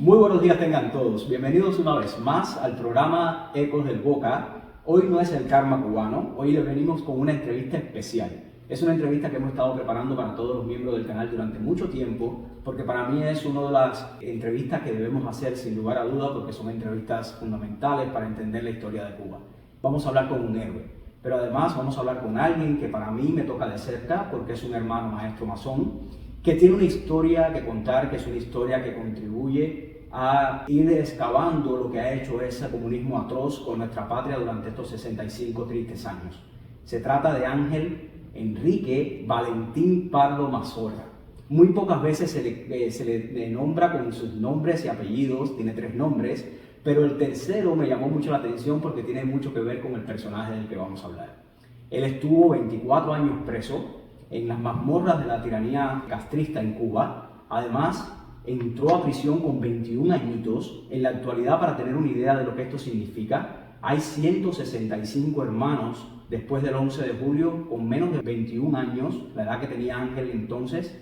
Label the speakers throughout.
Speaker 1: Muy buenos días tengan todos. Bienvenidos una vez más al programa Ecos del Boca. Hoy no es el karma cubano, hoy le venimos con una entrevista especial. Es una entrevista que hemos estado preparando para todos los miembros del canal durante mucho tiempo, porque para mí es una de las entrevistas que debemos hacer sin lugar a duda, porque son entrevistas fundamentales para entender la historia de Cuba. Vamos a hablar con un héroe, pero además vamos a hablar con alguien que para mí me toca de cerca, porque es un hermano maestro masón, que tiene una historia que contar, que es una historia que contribuye a ir excavando lo que ha hecho ese comunismo atroz con nuestra patria durante estos 65 tristes años. Se trata de Ángel Enrique Valentín Pardo Mazorra. Muy pocas veces se le nombra con sus nombres y apellidos, tiene 3 nombres, pero el tercero me llamó mucho la atención porque tiene mucho que ver con el personaje del que vamos a hablar. Él estuvo 24 años preso en las mazmorras de la tiranía castrista en Cuba. Además, entró a prisión con 21 añitos. En la actualidad, para tener una idea de lo que esto significa, hay 165 hermanos después del 11 de julio con menos de 21 años, la edad que tenía Ángel entonces,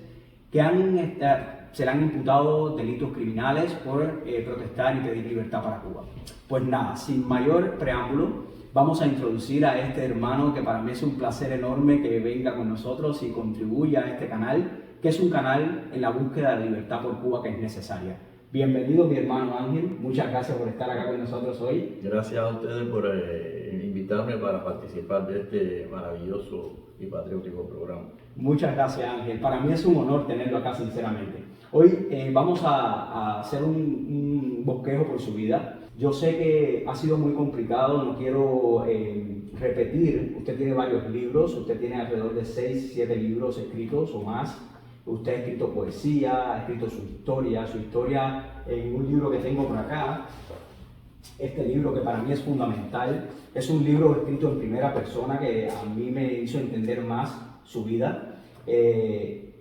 Speaker 1: que se le han imputado delitos criminales por protestar y pedir libertad para Cuba. Pues nada, sin mayor preámbulo, vamos a introducir a este hermano que para mí es un placer enorme que venga con nosotros y contribuya a este canal, que es un canal en la búsqueda de libertad por Cuba que es necesaria. Bienvenido mi hermano Ángel, muchas gracias por estar acá con nosotros hoy.
Speaker 2: Gracias a ustedes por invitarme para participar de este maravilloso y patriótico programa.
Speaker 1: Muchas gracias Ángel, para mí es un honor tenerlo acá sinceramente. Hoy vamos a hacer un bosquejo por su vida. Yo sé que ha sido muy complicado, no quiero repetir, usted tiene varios libros, usted tiene alrededor de 6, 7 libros escritos o más. Usted ha escrito poesía, ha escrito su historia en un libro que tengo por acá. Este libro que para mí es fundamental, es un libro escrito en primera persona que a mí me hizo entender más su vida. ¿Qué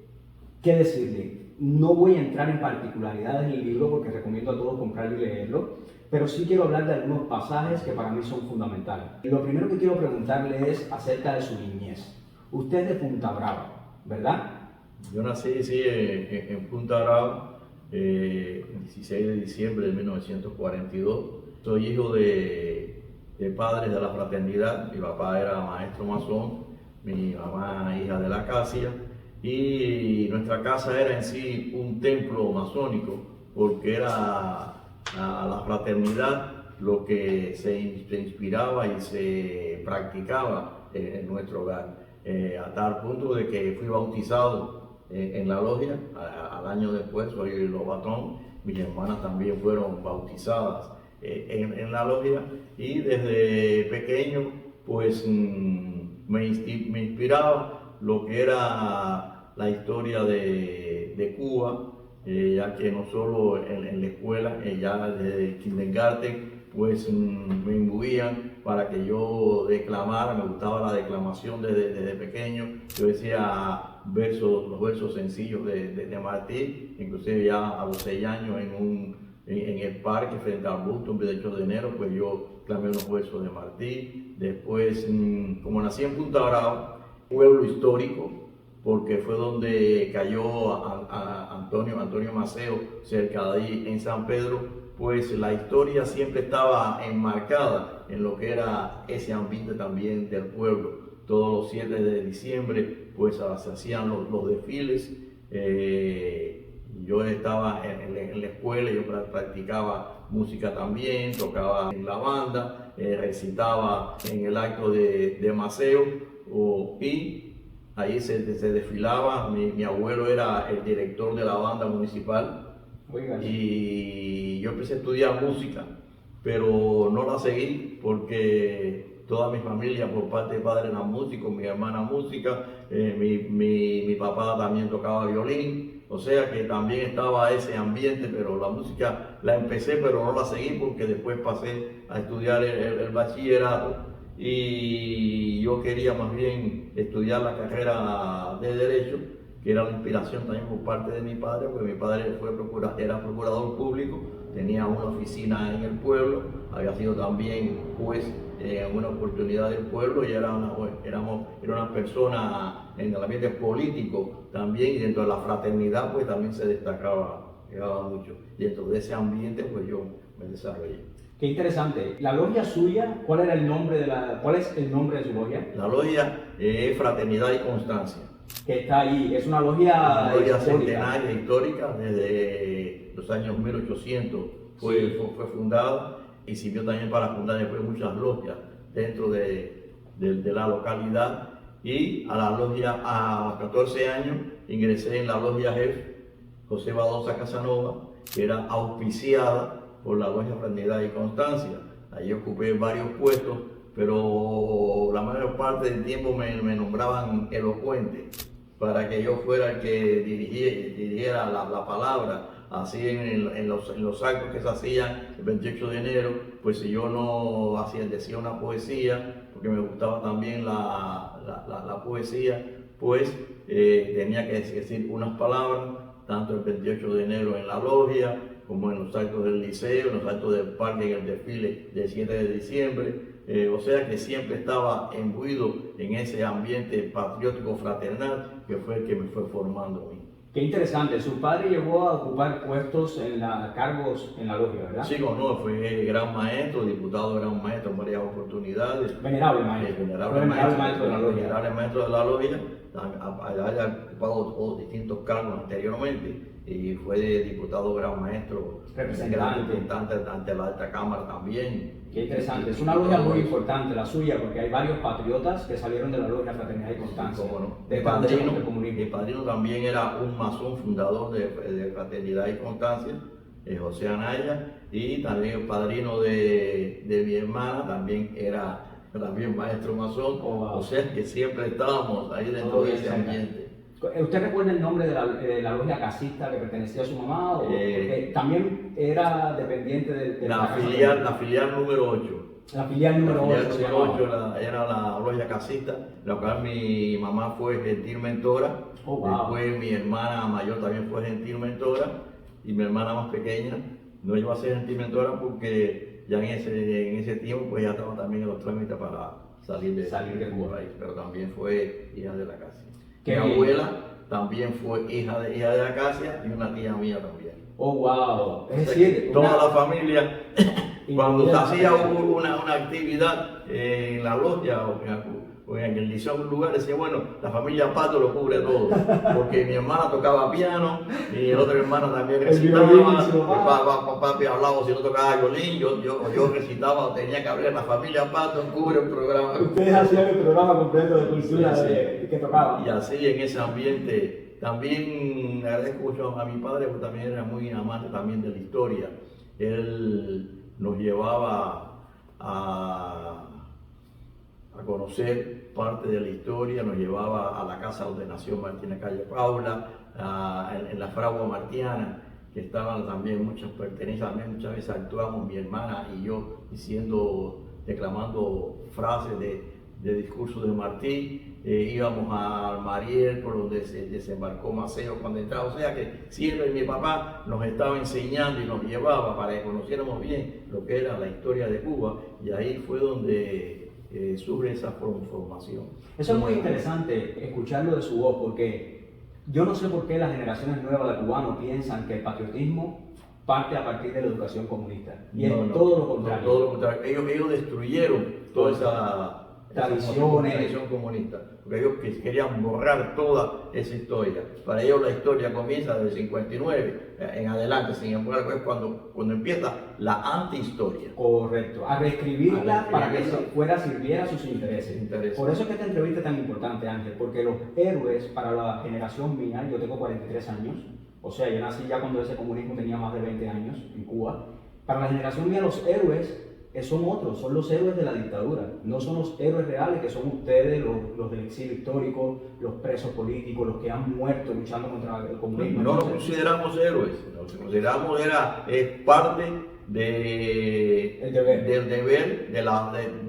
Speaker 1: decirle? No voy a entrar en particularidades del libro porque recomiendo a todos comprarlo y leerlo, pero sí quiero hablar de algunos pasajes que para mí son fundamentales. Lo primero que quiero preguntarle es acerca de su niñez. Usted es de Punta Brava, ¿verdad?
Speaker 2: Yo nací en Punta Brava el 16 de diciembre de 1942. Soy hijo de padres de la fraternidad. Mi papá era maestro masón, mi mamá hija de la Acacia, y nuestra casa era en sí un templo masónico porque era la fraternidad lo que se inspiraba y se practicaba en nuestro hogar, a tal punto de que fui bautizado en la logia. Al año después soy lobatón, mis hermanas también fueron bautizadas en la logia, y desde pequeño pues me inspiraba lo que era la historia de Cuba, ya que no solo en la escuela, ya desde el kindergarten pues me imbuían para que yo declamara. Me gustaba la declamación desde pequeño. Yo decía los versos sencillos de Martí, inclusive ya a los 6 años en el parque frente al busto, un 28 de enero, pues yo clamé unos versos de Martí. Después, como nací en Punta Brava, pueblo histórico, porque fue donde cayó Antonio Maceo, cerca de ahí en San Pedro, pues la historia siempre estaba enmarcada en lo que era ese ambiente también del pueblo. Todos los 7 de diciembre pues se hacían los desfiles. Yo estaba en la escuela, yo practicaba música también, tocaba en la banda, recitaba en el acto de Maceo, y ahí se desfilaba. Mi abuelo era el director de la banda municipal.
Speaker 1: Oiga.
Speaker 2: Y yo empecé a estudiar música, pero no la seguí porque toda mi familia por parte de padre era músico, mi hermana música, mi papá también tocaba violín, o sea que también estaba ese ambiente, pero la música la empecé pero no la seguí porque después pasé a estudiar el bachillerato, y yo quería más bien estudiar la carrera de Derecho, que era la inspiración también por parte de mi padre, porque mi padre era procurador público, tenía una oficina en el pueblo, había sido también juez en una oportunidad del pueblo, y era una persona en el ambiente político también, y dentro de la fraternidad pues también se destacaba llegaba mucho. Dentro de ese ambiente, pues yo me desarrollé.
Speaker 1: Qué interesante. ¿La logia suya, cuál es el nombre de su logia?
Speaker 2: La logia es Fraternidad y Constancia.
Speaker 1: Que está ahí, es una logia histórica.
Speaker 2: Centenaria, histórica, desde los años 1800 fue fundada, y sirvió también para fundar después muchas logias dentro de la localidad. Y a la logia, a 14 años, ingresé en la logia jefe José Badosa Casanova, que era auspiciada por la logia Fraternidad y Constancia. Allí ocupé varios puestos, pero la mayor parte del tiempo me nombraban elocuente para que yo fuera el que dirigiera la palabra. Así en los actos que se hacían el 28 de enero, pues si yo no decía una poesía, porque me gustaba también la poesía, pues tenía que decir unas palabras, tanto el 28 de enero en la logia, como en los actos del liceo, en los actos del parque, en el desfile del 7 de diciembre. O sea que siempre estaba imbuido en ese ambiente patriótico fraternal que fue el que me fue formando a mí.
Speaker 1: Qué interesante. Su padre llegó a ocupar puestos cargos en la logia, ¿verdad?
Speaker 2: Sí, no, fue gran maestro, diputado gran maestro en varias oportunidades.
Speaker 1: Venerable maestro.
Speaker 2: Venerable maestro de la logia. Venerable maestro de la logia. Haya ocupado distintos cargos anteriormente y fue diputado gran maestro, representante ante la alta cámara también.
Speaker 1: Qué interesante, es una logia muy importante la suya, porque hay varios patriotas que salieron de la logia Fraternidad y Constancia.
Speaker 2: Cómo no.
Speaker 1: Mi
Speaker 2: padrino también era un masón fundador de Fraternidad y Constancia, José Anaya, y también el padrino de mi hermana también era también maestro masón.
Speaker 1: Oh, wow.
Speaker 2: O sea que siempre estábamos ahí dentro de ese ambiente.
Speaker 1: ¿Usted recuerda el nombre de la logia casista que pertenecía a su mamá? Porque también era dependiente de
Speaker 2: la filial número 8.
Speaker 1: La filial número 8.
Speaker 2: Era la logia casista, la cual mi mamá fue gentil mentora.
Speaker 1: Oh, wow.
Speaker 2: Después mi hermana mayor también fue gentil mentora, y mi hermana más pequeña no iba a ser gentil mentora porque ya en ese tiempo pues ya estaba también en los trámites para salir de Cuba, pero también fue hija de la casa. Mi abuela también fue hija de la Acacia, y una tía mía también.
Speaker 1: Oh, wow.
Speaker 2: Es decir, toda la familia, cuando se hacía una actividad en la logia o en el liceo, en un lugar, decía, bueno, la familia Pato lo cubre todo, porque mi hermana tocaba piano, y el otro hermano también recitaba, papi hablaba, si no tocaba violín, yo recitaba, tenía que hablar, la familia Pato cubre el programa.
Speaker 1: Ustedes hacían el programa completo de cultura que tocaban.
Speaker 2: Y así en ese ambiente, también agradezco mucho a mi padre, porque también era muy amante también de la historia. Él nos llevaba a conocer parte de la historia, nos llevaba a la casa donde nació Martina Calle Paula, en la fragua martiana, que estaban también muchas pertenencias, también muchas veces actuamos mi hermana y yo declamando frases de discursos de Martí. Íbamos al Mariel, por donde se desembarcó Maceo cuando entraba, o sea que siempre mi papá nos estaba enseñando y nos llevaba para que conociéramos bien lo que era la historia de Cuba, y ahí fue donde surge esa formación.
Speaker 1: Eso es muy interesante escucharlo de su voz, porque yo no sé por qué las generaciones nuevas de cubanos piensan que el patriotismo parte a partir de la educación comunista, y es todo lo contrario.
Speaker 2: Todo lo contrario. Ellos destruyeron toda esa tradición comunista, porque ellos querían borrar toda esa historia. Para ellos la historia comienza desde el 59 en adelante, sin embargo es cuando empieza la antihistoria.
Speaker 1: Correcto, a reescribirla para que sirviera a sus intereses. Por eso es que esta entrevista es tan importante, Ángel, porque los héroes para la generación mía, yo tengo 43 años, o sea, yo nací ya cuando ese comunismo tenía más de 20 años en Cuba. Para la generación mía los héroes son otros, son los héroes de la dictadura, no son los héroes reales que son ustedes, los del exilio histórico, los presos políticos, los que han muerto luchando contra el comunismo.
Speaker 2: No nos consideramos héroes, nos consideramos es parte del deber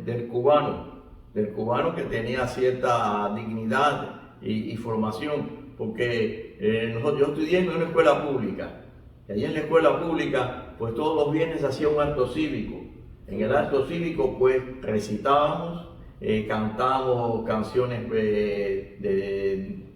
Speaker 2: del cubano que tenía cierta dignidad y formación, porque yo estudié en una escuela pública, y allí en la escuela pública pues todos los viernes hacía un acto cívico. En el acto cívico pues recitábamos, cantábamos canciones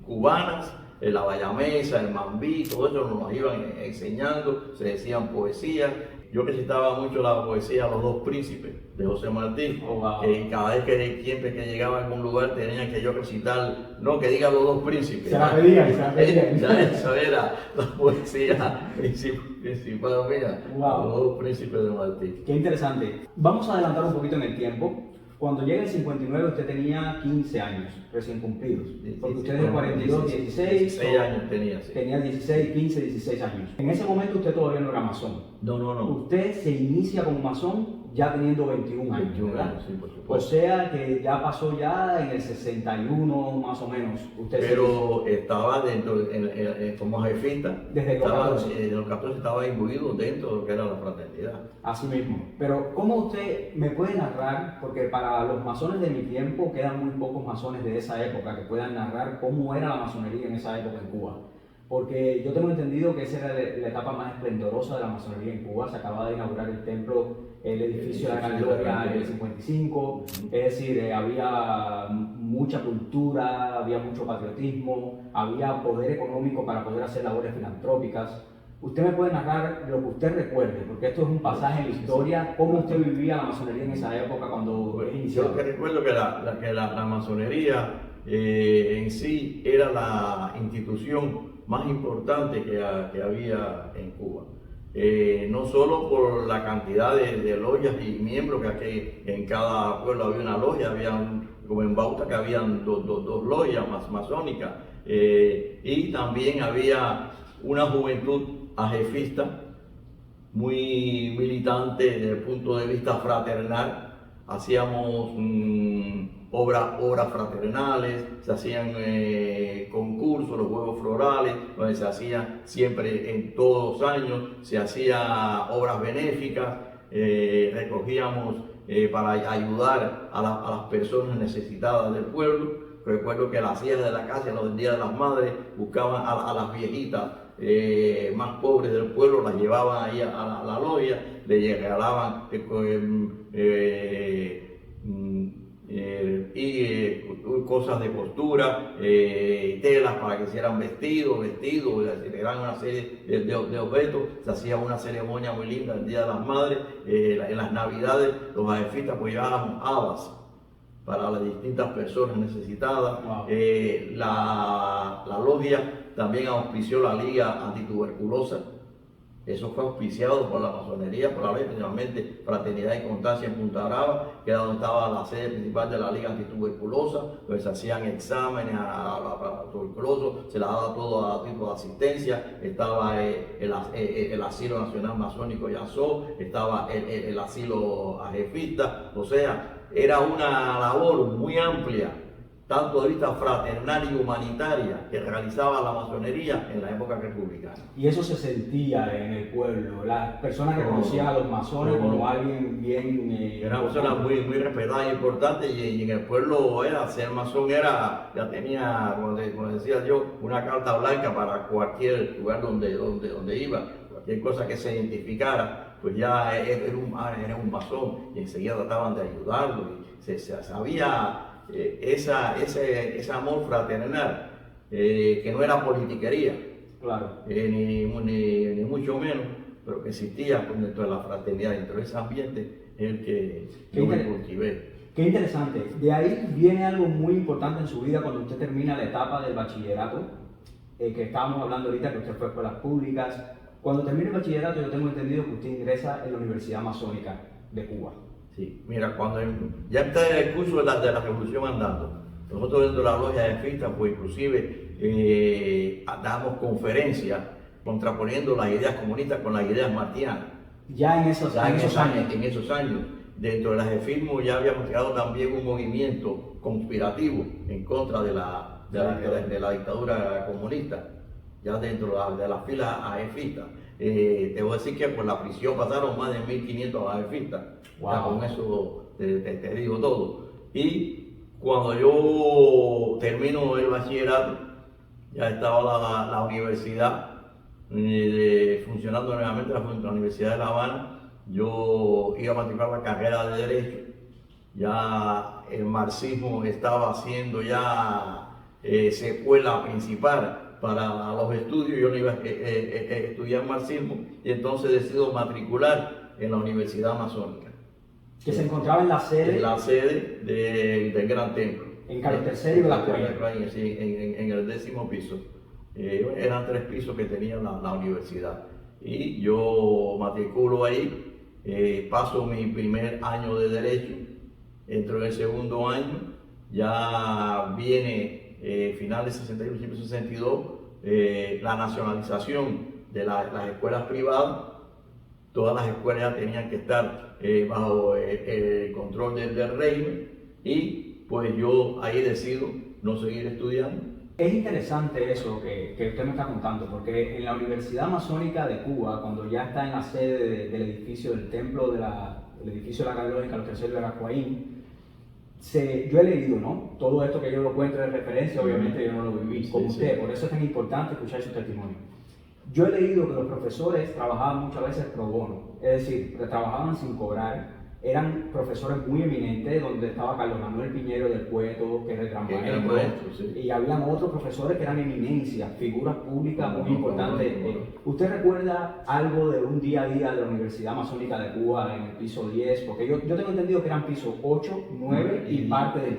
Speaker 2: cubanas, la bayamesa, el mambí, todo eso nos iban enseñando, se decían poesías. Yo recitaba mucho la poesía Los Dos Príncipes de José Martí,
Speaker 1: Oh, wow.
Speaker 2: que cada vez que siempre que llegaba a algún lugar tenía que yo recitar, no que diga Los Dos Príncipes.
Speaker 1: Se la pedían, se la pedían.
Speaker 2: Ya eso era la poesía principal mía,
Speaker 1: Wow.
Speaker 2: Los Dos Príncipes de Martí.
Speaker 1: Qué interesante. Vamos a adelantar un poquito en el tiempo. Cuando llega el 59 usted tenía 15 años recién cumplidos, porque usted es de 42, 16,
Speaker 2: 16 años tenía, sí.
Speaker 1: Tenía 16, 15, 16 años. En ese momento usted todavía no era masón.
Speaker 2: No.
Speaker 1: Usted se inicia como masón ya teniendo 21 años,
Speaker 2: 21
Speaker 1: ¿verdad?
Speaker 2: años, sí, por supuesto.
Speaker 1: O sea que ya pasó ya en el 61 más o menos. Usted
Speaker 2: Pero estaba dentro, como jefita,
Speaker 1: Desde los 14.
Speaker 2: Desde los 14 estaba imbuido dentro de lo que era la fraternidad.
Speaker 1: Así mismo. Pero ¿cómo usted me puede narrar? Porque para los masones de mi tiempo quedan muy pocos masones de esa época que puedan narrar cómo era la masonería en esa época en Cuba. Porque yo tengo entendido que esa era la etapa más esplendorosa de la masonería en Cuba. Se acababa de inaugurar el templo, el edificio de la Gran Gloria en el 55. Es decir, había mucha cultura, había mucho patriotismo, había poder económico para poder hacer labores filantrópicas. Usted me puede narrar lo que usted recuerde, porque esto es un pasaje en la historia, cómo usted vivía la masonería en esa época cuando inició.
Speaker 2: Yo que recuerdo que la masonería en sí era la institución más importante que había en Cuba. No solo por la cantidad de logias y miembros, que en cada pueblo había una logia, como en Bauta que habían dos logias masónicas, y también había una juventud ajefista muy militante desde el punto de vista fraternal. Hacíamos obras fraternales, se hacían concursos, los juegos florales, donde se hacían siempre en todos los años, se hacían obras benéficas, recogíamos para ayudar a las personas necesitadas del pueblo. Recuerdo que las hijas de la casa, en los días de las madres, buscaban a las viejitas más pobres del pueblo, las llevaban ahí a la logia, le regalaban cosas de costura, telas para que hicieran vestidos, le daban una serie de objetos. Se hacía una ceremonia muy linda el Día de las Madres. En las Navidades los ajefistas pues llevábamos habas para las distintas personas necesitadas.
Speaker 1: Wow.
Speaker 2: La logia también auspició la Liga Antituberculosa. Eso fue auspiciado por la masonería, por la ley, principalmente Fraternidad y Constancia en Punta Brava, que era donde estaba la sede principal de la Liga Antituberculosa, pues se hacían exámenes a la tuberculosa, se la daba todo a tipo de asistencia. Estaba el Asilo Nacional Masónico Yazó, estaba el Asilo Ajefista. O sea, era una labor muy amplia, tanto de vista fraternal y humanitaria, que realizaba la masonería en la época republicana.
Speaker 1: Y eso se sentía en el pueblo. Las personas reconocían a los masones como alguien bien...
Speaker 2: Era una persona muy respetadas e importante, y en el pueblo ser masón ya tenía, como decía yo, una carta blanca para cualquier lugar donde iba. Cualquier cosa que se identificara, pues ya era un masón, y enseguida trataban de ayudarlo. Y se sabía ese amor fraternal, que no era politiquería,
Speaker 1: Claro.
Speaker 2: ni mucho menos, pero que existía dentro de la fraternidad, dentro de ese ambiente en el que yo me cultivé.
Speaker 1: Qué interesante. De ahí viene algo muy importante en su vida cuando usted termina la etapa del bachillerato, que estábamos hablando ahorita, que usted fue a escuelas públicas. Cuando termina el bachillerato, yo tengo entendido que usted ingresa en la Universidad Masónica de Cuba.
Speaker 2: Sí, mira, cuando ya está el curso de la Revolución andando, nosotros dentro de la logia de fiesta, pues inclusive damos conferencias contraponiendo las ideas comunistas con las ideas martianas.
Speaker 1: Ya en esos años.
Speaker 2: En esos años, dentro del ajefismo ya habíamos creado también un movimiento conspirativo en contra de la dictadura comunista, ya dentro de las filas ajefistas. Te voy a decir que por la prisión pasaron más de 1.500 ajefistas.
Speaker 1: Wow.
Speaker 2: Ya con eso te digo todo. Y cuando yo termino el bachillerato, ya estaba la universidad funcionando nuevamente, la Universidad de La Habana. Yo iba a matricular la carrera de Derecho. Ya el marxismo estaba haciendo ya secuela principal para los estudios, yo no iba a estudiar marxismo, y entonces decido matricular en la Universidad Masónica.
Speaker 1: Que se encontraba en la sede.
Speaker 2: En la sede del Gran Templo.
Speaker 1: En Carlos III y Velascoín.
Speaker 2: Sí, en el 10º piso. Eran 3 pisos que tenía la universidad. Y yo matriculo ahí, paso mi primer año de Derecho, entro en el segundo año, ya viene final de 61, principio de 62, la nacionalización de las escuelas privadas. Todas las escuelas tenían que estar bajo el control del régimen, y pues yo ahí decido no seguir estudiando.
Speaker 1: Es interesante eso que usted me está contando, porque en la Universidad Masónica de Cuba, cuando ya está en la sede del edificio del templo, del edificio de la Carlos III de Velascoín, yo he leído, ¿no? Todo esto que yo lo cuento de referencia, obviamente yo no lo viví como usted, por eso es tan importante escuchar su testimonio. Yo he leído que los profesores trabajaban muchas veces pro bono, es decir, trabajaban sin cobrar. Eran profesores muy eminentes, donde estaba Carlos Manuel Piñero del Cueto, que era el gran maestro,
Speaker 2: sí.
Speaker 1: Y habían otros profesores que eran eminencias, figuras públicas muy importantes. ¿Usted recuerda algo de un día a día de la Universidad Masónica de Cuba en el piso 10? Porque yo tengo entendido que eran pisos 8, 9 y parte del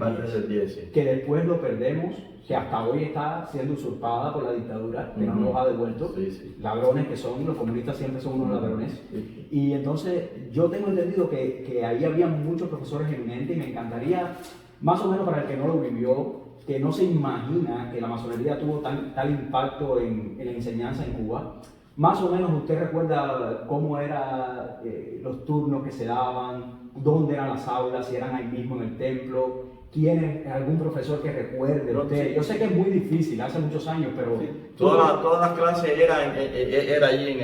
Speaker 1: 10,
Speaker 2: sí.
Speaker 1: Que después lo perdemos, que hasta hoy está siendo usurpada por la dictadura, que no nos ha devuelto.
Speaker 2: Sí.
Speaker 1: Ladrones que son, los comunistas siempre son unos ladrones.
Speaker 2: Sí.
Speaker 1: Y entonces yo tengo entendido que ahí había muchos profesores eminentes, y me encantaría, más o menos para el que no lo vivió, que no se imagina que la masonería tuvo tal impacto en la enseñanza en Cuba. Más o menos usted recuerda cómo eran los turnos que se daban, dónde eran las aulas, si eran ahí mismo en el templo. ¿Quién es algún profesor que recuerde usted? Yo sé que es muy difícil, hace muchos años, pero...
Speaker 2: Sí. Todas las clases era allí en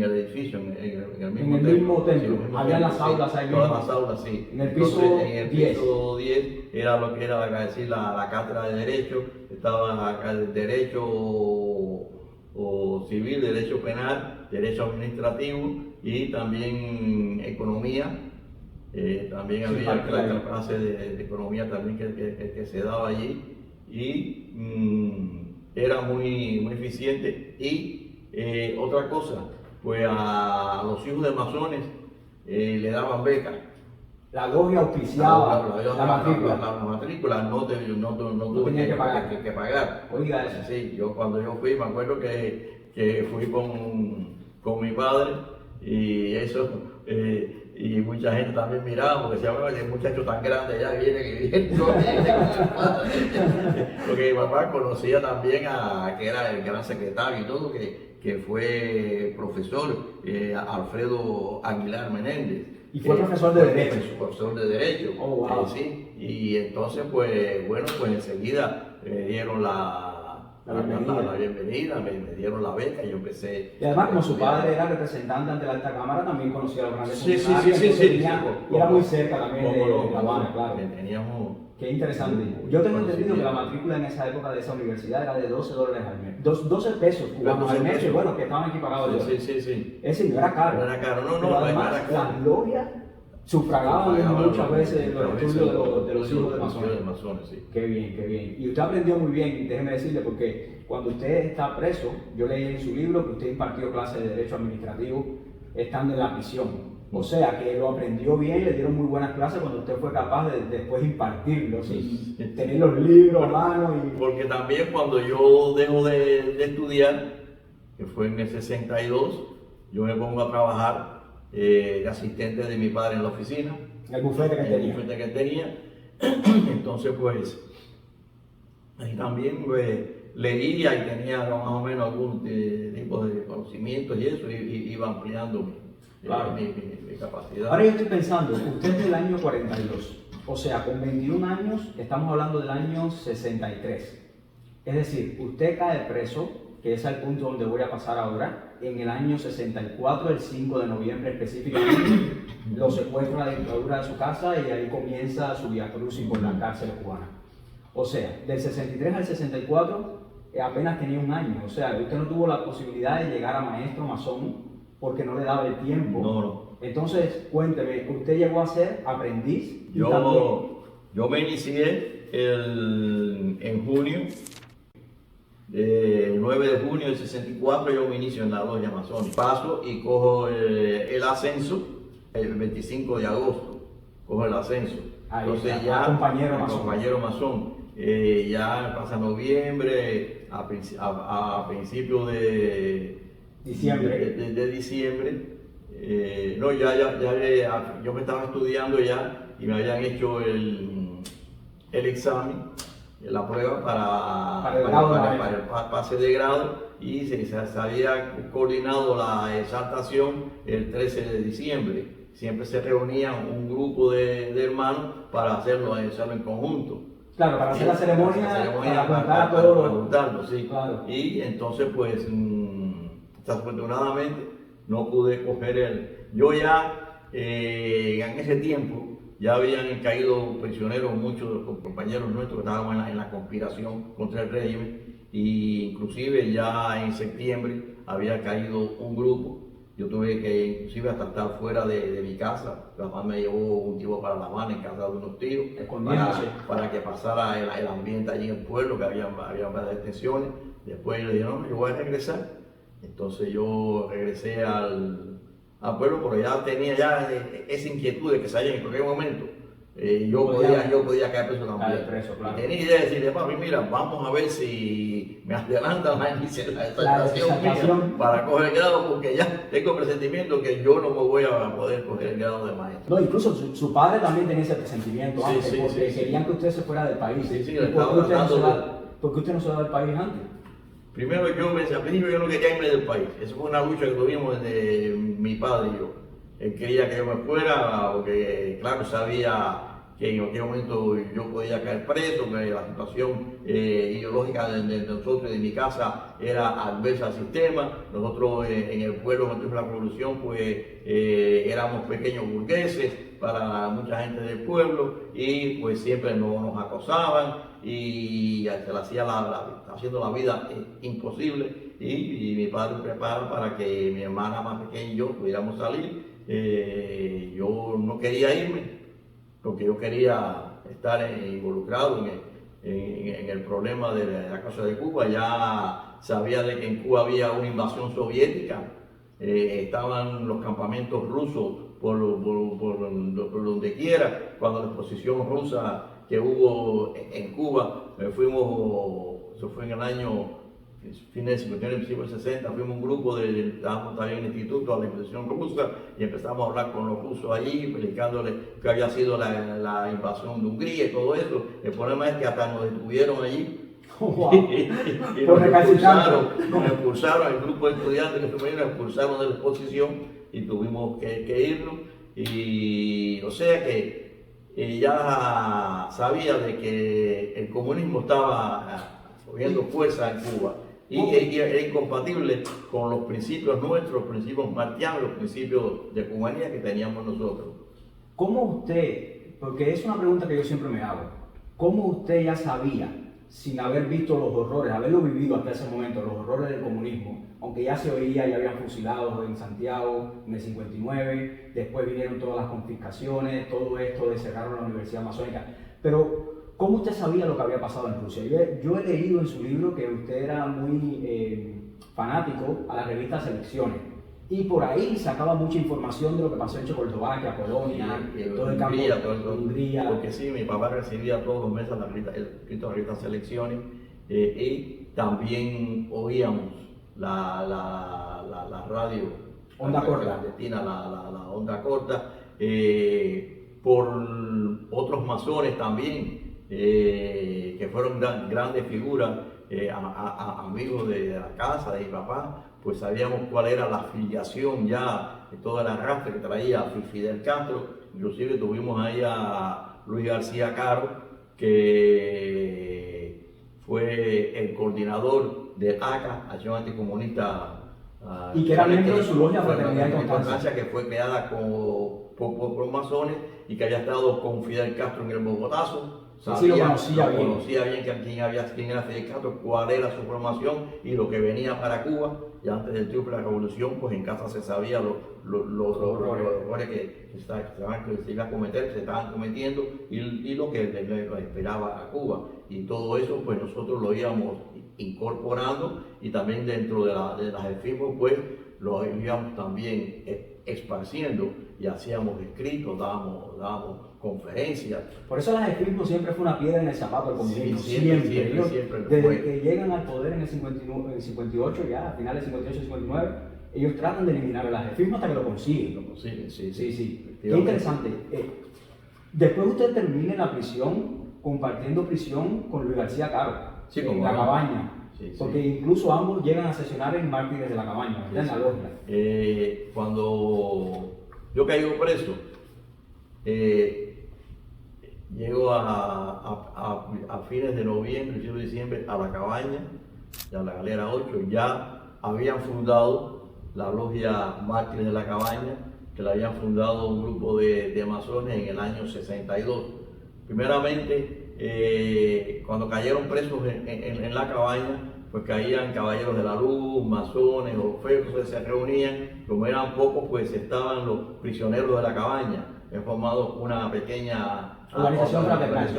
Speaker 2: el edificio, en el mismo templo.
Speaker 1: Sí, había las aulas ahí mismo.
Speaker 2: Todas las aulas, sí.
Speaker 1: En el piso
Speaker 2: Entonces, en el
Speaker 1: 10.
Speaker 2: piso 10 era lo que era la cátedra de Derecho, estaba acá el Derecho o Civil, Derecho Penal, Derecho Administrativo y también Economía. También había la clase de economía también que se daba allí, y era muy eficiente. Y otra cosa, pues a los hijos de masones le daban becas.
Speaker 1: La logia auspiciaba
Speaker 2: la matrícula, no tuve que pagar.
Speaker 1: Oiga eso.
Speaker 2: Sí, cuando yo fui, me acuerdo que fui con mi padre, y eso... y mucha gente también miraba, porque decía, bueno, el muchacho tan grande ya viene porque mi papá conocía también que era el gran secretario y todo, que fue profesor, Alfredo Aguilar Menéndez.
Speaker 1: Y fue profesor de Derecho.
Speaker 2: Profesor de Derecho.
Speaker 1: Oh, wow.
Speaker 2: Sí. Y entonces, pues, bueno, pues enseguida me dieron la bienvenida, me dieron la beca y yo empecé.
Speaker 1: Y además, como su padre era representante ante la Alta Cámara, también conocía a los grandes
Speaker 2: Sí.
Speaker 1: Y era muy cerca también de La Habana, claro.
Speaker 2: Teníamos...
Speaker 1: Qué interesante. Yo tengo entendido que la matrícula en esa época de esa universidad era de $12 al mes. 12 pesos cubanos al mes, bueno, que estaban aquí pagados.
Speaker 2: Sí.
Speaker 1: Es decir, no era caro.
Speaker 2: No era caro,
Speaker 1: Pero además, las glorias sufragaban muchas veces los estudios de los hijos de masones.
Speaker 2: Sí.
Speaker 1: Qué bien. Y usted aprendió muy bien, déjeme decirle, porque cuando usted está preso, yo leí en su libro que usted impartió clases de Derecho Administrativo estando en la prisión. O sea, que lo aprendió bien, le dieron muy buenas clases cuando usted fue capaz de después impartirlos y tener los libros a mano.
Speaker 2: Porque también cuando yo dejo de estudiar, que fue en el 62, yo me pongo a trabajar de asistente de mi padre en la oficina.
Speaker 1: En el bufete que
Speaker 2: tenía. Entonces, pues, ahí también leía y tenía más o menos algún tipo de conocimientos y eso, y iba ampliando mi capacidad.
Speaker 1: Ahora yo estoy pensando, usted es del año 42, o sea, con 21 años, estamos hablando del año 63. Es decir, usted cae preso, que es el punto donde voy a pasar ahora, en el año 64, el 5 de noviembre específicamente, lo secuestra la dictadura de su casa y ahí comienza su viacrucis por la cárcel cubana. O sea, del 63 al 64 apenas tenía un año, o sea, usted no tuvo la posibilidad de llegar a maestro masón porque no le daba el tiempo.
Speaker 2: No.
Speaker 1: Entonces, cuénteme, ¿usted llegó a ser aprendiz?
Speaker 2: Yo me inicié en junio de de junio del 64 yo me inicio en la logia masónica. Paso y cojo el ascenso el 25 de agosto, cojo el ascenso.
Speaker 1: Ahí
Speaker 2: Entonces
Speaker 1: está,
Speaker 2: ya,
Speaker 1: compañero masón.
Speaker 2: Ya pasa noviembre, a principios de
Speaker 1: Diciembre.
Speaker 2: de diciembre. No, yo me estaba estudiando ya y me habían hecho el examen, la prueba para el pase de grado, y se había coordinado la exaltación el 13 de diciembre. Siempre se reunían un grupo de hermanos para hacerlo en conjunto.
Speaker 1: Claro, para hacer la ceremonia, para
Speaker 2: juntarlo, sí.
Speaker 1: Claro.
Speaker 2: Y entonces, pues, desafortunadamente, no pude coger yo ya, en ese tiempo, ya habían caído prisioneros muchos de los compañeros nuestros que estaban en la conspiración contra el régimen, e inclusive ya en septiembre había caído un grupo. Yo tuve que inclusive hasta estar fuera de mi casa. La mamá me llevó un tiempo para La Habana en casa de unos tíos para que pasara el ambiente allí en el pueblo, que había varias detenciones. Después yo le dije, no, yo voy a regresar. Entonces yo regresé al pueblo, pero ya tenía esa inquietud de que salía en cualquier momento. Yo podía caer preso también.
Speaker 1: Claro.
Speaker 2: Y tenía idea de decirle, papi, mira, vamos a ver si me adelantan la exaltación mía para coger el grado, porque ya tengo presentimiento que yo no me voy a poder coger el grado de maestro.
Speaker 1: No, incluso su padre también tenía ese presentimiento antes, porque querían que usted se fuera del país. ¿Por qué usted no se va del país antes?
Speaker 2: Primero al principio yo no quería irme del país. Eso fue una lucha que tuvimos entre mi padre y yo. Él quería que yo me fuera porque, claro, sabía que en aquel momento yo podía caer preso, que la situación ideológica de nosotros y de mi casa era adversa al sistema. Nosotros en el pueblo, antes de la revolución, pues éramos pequeños burgueses para mucha gente del pueblo, y pues siempre nos acosaban y se le hacía haciendo la vida imposible, y mi padre prepara para que mi hermana más pequeña y yo pudiéramos salir. Yo no quería irme porque yo quería estar involucrado en el problema de la causa de Cuba. Ya sabía de que en Cuba había una invasión soviética, estaban los campamentos rusos por donde quiera. Cuando la exposición rusa que hubo en Cuba, eso fue en el año fines del 50, principios del 60, fuimos un grupo estábamos también en el instituto a la exposición rusa, y empezamos a hablar con los rusos allí, explicándoles que había sido la invasión de Hungría y todo eso. El problema es que hasta nos detuvieron allí.
Speaker 1: Wow.
Speaker 2: y nos expulsaron, el grupo de estudiantes que estuvieron nos expulsaron de la exposición y tuvimos que irnos. Y o sea que ya sabía de que el comunismo estaba cogiendo fuerza en Cuba. Y era incompatible con los principios nuestros, los principios martianos, los principios de humanidad que teníamos nosotros.
Speaker 1: ¿Cómo usted, porque es una pregunta que yo siempre me hago, cómo usted ya sabía, sin haber visto los horrores, haberlo vivido hasta ese momento, los horrores del comunismo, aunque ya se oía, ya habían fusilados en Santiago en el 59, después vinieron todas las confiscaciones, todo esto de cerrar la Universidad Masónica, pero ¿cómo usted sabía lo que había pasado en Rusia? Yo he leído en su libro que usted era muy fanático a la revista Selecciones, y por ahí sacaba mucha información de lo que pasó en Checoslovaquia, Polonia, todo el campo de Hungría.
Speaker 2: Porque sí, mi papá recibía todos los meses la revista Selecciones, y también oíamos la radio
Speaker 1: Onda corta,
Speaker 2: la onda corta, por otros masones también, que fueron grandes figuras, amigos de la casa de mi papá. Pues sabíamos cuál era la afiliación ya de toda la arrastre que traía Fidel Castro. Inclusive tuvimos ahí a Luis García Caro, que fue el coordinador de ACA, Acción Anticomunista,
Speaker 1: y que era miembro de su logia Fraternidad y Constancia,
Speaker 2: que fue creada por masones, y que había estado con Fidel Castro en el Bogotazo.
Speaker 1: Sí, lo conocía bien.
Speaker 2: Conocía bien quién era Fidel Castro, cuál era su formación y lo que venía para Cuba. Y antes del triunfo de la revolución, pues en casa se sabía los errores que se iban a cometer, se estaban cometiendo y lo que le esperaba a Cuba. Y todo eso, pues nosotros lo íbamos incorporando y también dentro de las efimos, pues lo íbamos también esparciendo y hacíamos escritos, dábamos conferencias.
Speaker 1: Por eso las EFIMO siempre fue una piedra en el zapato del comunismo.
Speaker 2: Sí, siempre.
Speaker 1: Desde que llegan al poder en el 58, ya a finales del 58-59, ellos tratan de eliminar las EFIMO hasta que lo consiguen. Sí. Qué interesante. Después usted termina en la prisión, compartiendo prisión con Luis García Caro, en La Cabaña. Porque incluso ambos llegan a sesionar en Mártires de la Cabaña, en la logia.
Speaker 2: Cuando yo caigo preso, llego a fines de noviembre, principios de diciembre, a La Cabaña, a la Galera 8, ya habían fundado la logia Mártires de la Cabaña, que la habían fundado un grupo de masones en el año 62. Primeramente, cuando cayeron presos en La Cabaña, pues caían caballeros de la luz, masones, orfebres, se reunían, como eran pocos, pues estaban los prisioneros de La Cabaña. He formado una pequeña organización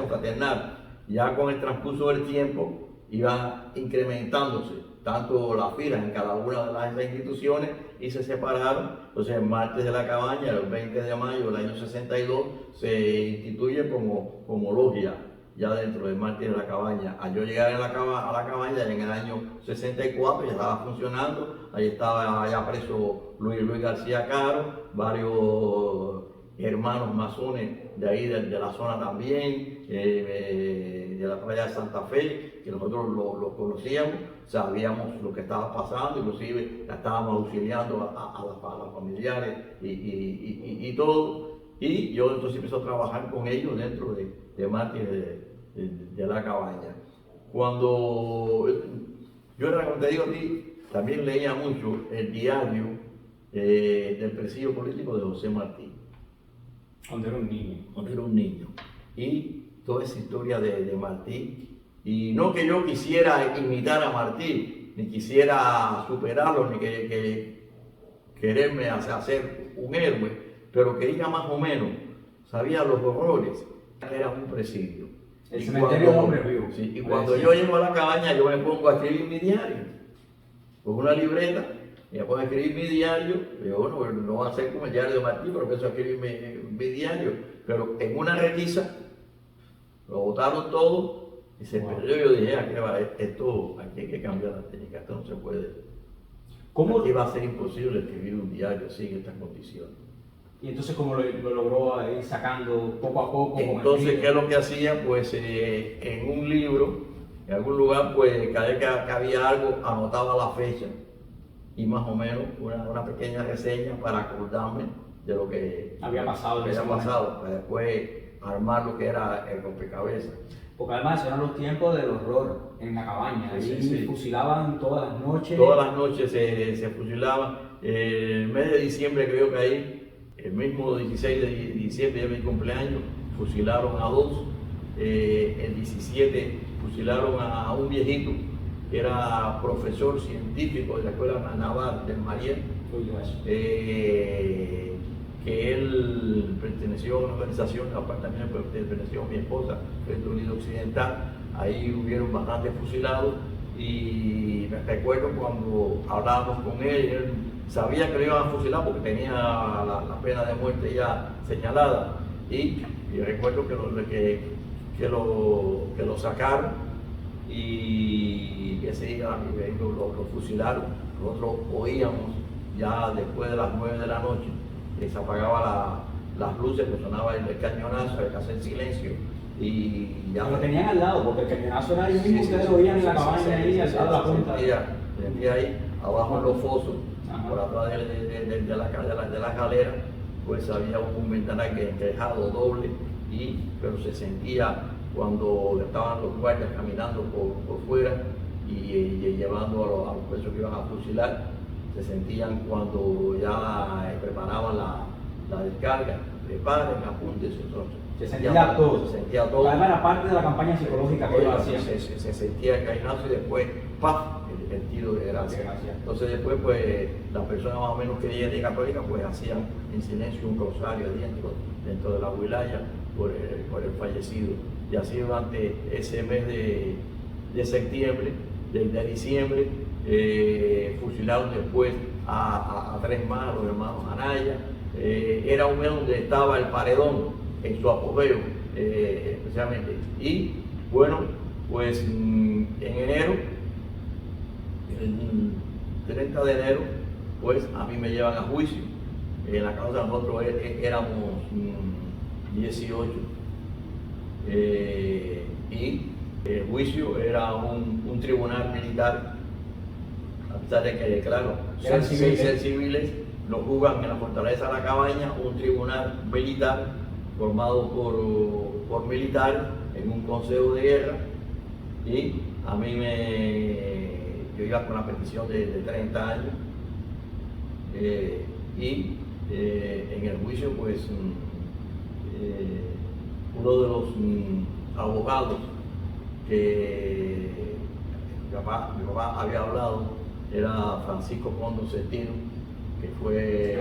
Speaker 2: fraternal. Ya con el transcurso del tiempo iban incrementándose tanto las filas en cada una de las instituciones y se separaron. Entonces, Mártires de la Cabaña, el 20 de mayo del año 62, se instituye como logia ya dentro de Mártires de la Cabaña. Al yo llegar a la cabaña en el año 64 ya estaba funcionando, ahí estaba ya preso Luis García Caro, varios hermanos masones de ahí, de la zona también, de la playa de Santa Fe, que nosotros lo conocíamos, sabíamos lo que estaba pasando, inclusive estábamos auxiliando a las familiares y todo. Y yo entonces empecé a trabajar con ellos dentro de Mártires de la Cabaña. Cuando yo era, como te digo a ti, también leía mucho el diario del presidio político de José Martí.
Speaker 1: Cuando era un niño.
Speaker 2: Cuando era un niño. Y toda esa historia de Martí. Y no que yo quisiera imitar a Martí, ni quisiera superarlo, ni quererme hacer un héroe, pero quería más o menos, sabía los horrores. Era un presidio.
Speaker 1: El cementerio de hombres vivos.
Speaker 2: Sí, y cuando yo llego a la cabaña, yo me pongo a escribir mi diario. Con una libreta, me pongo a escribir mi diario. Y yo, bueno, no va a ser como el diario de Martí, pero empiezo a escribir mi diario. Pero en una requisa, lo botaron todo y se perdió. Yo dije, ¿a qué va? Esto, aquí hay que cambiar la técnica, esto no se puede.
Speaker 1: ¿Cómo?
Speaker 2: Aquí va a ser imposible escribir un diario así en estas condiciones.
Speaker 1: Y entonces, ¿cómo lo logró ir sacando poco a poco?
Speaker 2: Entonces, ¿qué es lo que hacía? Pues en un libro, en algún lugar, pues cada vez que había algo, anotaba la fecha y más o menos una pequeña reseña para acordarme de lo que
Speaker 1: había pasado,
Speaker 2: para después armar lo que era el rompecabezas.
Speaker 1: Porque además eran los tiempos del horror en la cabaña, ahí fusilaban todas las noches.
Speaker 2: Todas las noches se fusilaban. El mes de diciembre creo que ahí, el mismo 16 de diciembre de mi cumpleaños, fusilaron a 2. El 17 fusilaron a un viejito que era profesor científico de la Escuela Naval del Mariel, que él perteneció a una organización, aparte también perteneció a mi esposa, Frente Unido Occidental. Ahí hubieron bastantes fusilados y me recuerdo cuando hablábamos con él sabía que lo iban a fusilar porque tenía la pena de muerte ya señalada. Y recuerdo que lo sacaron y ese día lo fusilaron. Nosotros oíamos ya después de las 9 de la noche, se apagaban las luces, que sonaba el cañonazo, el que hace en silencio. Y ya
Speaker 1: lo tenían al lado, porque el cañonazo era ahí mismo, ustedes lo oían en la cabaña ahí, al lado de la punta.
Speaker 2: Sentía ahí, abajo en los fosos, por atrás de la galera, pues había un ventanal que encajado doble, pero se sentía cuando estaban los guardias caminando por fuera y llevando a los presos que iban a fusilar, se sentían cuando ya preparaban la descarga, preparen, apúntense.
Speaker 1: Se sentía todo.
Speaker 2: Se sentía todo.
Speaker 1: Además era parte de la campaña psicológica que ellos hacían.
Speaker 2: Se sentía cañonazo y después, ¡paf! El tiro de gracia. Entonces después, pues, las personas más o menos creyentes y católicas, pues, hacían en silencio un rosario dentro de la wilaya por el fallecido. Y así durante ese mes de septiembre, de diciembre, fusilaron después a 3 más, los hermanos Anaya. Era un mes donde estaba el paredón en su apogeo, especialmente. Y bueno, pues en enero, el 30 de enero, pues a mí me llevan a juicio. En la causa nosotros éramos 18. Y el juicio era un tribunal militar, a pesar de que, claro,
Speaker 1: eran
Speaker 2: ser civiles, lo juzgan en la fortaleza de la Cabaña, un tribunal militar formado por militares en un consejo de guerra, y a mí yo iba con la petición de 30 años, y en el juicio, pues, uno de los abogados que mi papá había hablado era Francisco Condo Cestino, que fue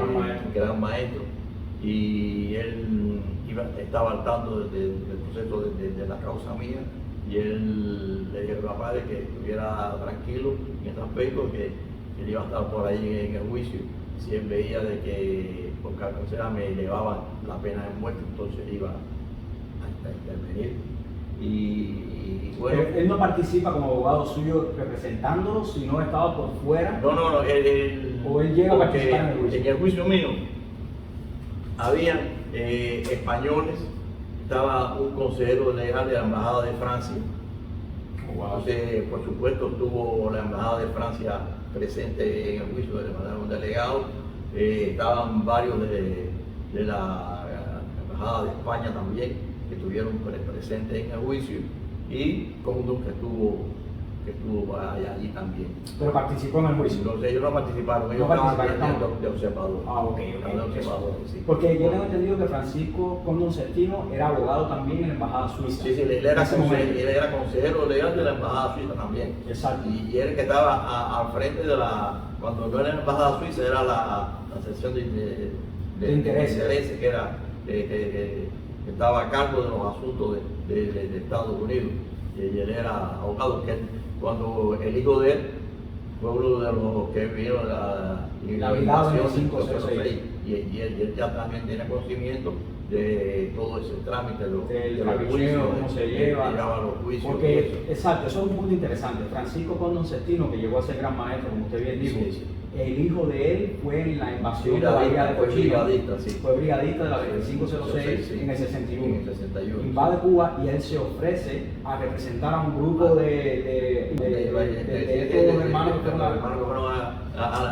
Speaker 2: gran maestro, y él estaba al tanto del proceso de la causa mía, y él le dijo a mi papá de que estuviera tranquilo en este aspecto, que él iba a estar por ahí en el juicio. Si él veía de que por carconsera me elevaban la pena de muerte, entonces iba a intervenir. Y bueno,
Speaker 1: él no participa como abogado suyo representándolo, sino estaba por fuera.
Speaker 2: No,
Speaker 1: o él llega a participar en el juicio.
Speaker 2: En el juicio mío había españoles, estaba un consejero legal de la Embajada de Francia. Entonces, por supuesto, estuvo la Embajada de Francia presente en el juicio, de manera un delegado. Estaban varios de la Embajada de España también, que estuvieron presentes en el juicio, y Condo que estuvo allí también.
Speaker 1: Pero participó en el juicio.
Speaker 2: Entonces ellos no participaron, ellos estaban de observador.
Speaker 1: Okay.
Speaker 2: Sí.
Speaker 1: Porque yo tengo entendido que Francisco Condo Cestino era abogado también en la Embajada Suiza.
Speaker 2: Sí, él era consejero legal de la Embajada Suiza también.
Speaker 1: Exacto.
Speaker 2: Y él que estaba al frente de cuando no era la Embajada Suiza, era la sección de intereses, que era que estaba a cargo de los asuntos de Estados Unidos. Y él era abogado, cuando el hijo de él fue uno de los que vieron la
Speaker 1: invasión 506,
Speaker 2: y él ya también tiene conocimiento de todo ese trámite de los
Speaker 1: juicios, cómo se lleva.
Speaker 2: Los juicios.
Speaker 1: Porque, exacto, eso es un punto interesante. Francisco Condo Cestino, que llegó a ser gran maestro, como usted bien dijo,
Speaker 2: sí.
Speaker 1: El hijo de él fue en la invasión de la Bahía de Cochilla. Fue brigadista de la 2506 en el 61. Invade Cuba y él se ofrece a representar a un grupo de todos los hermanos que fueron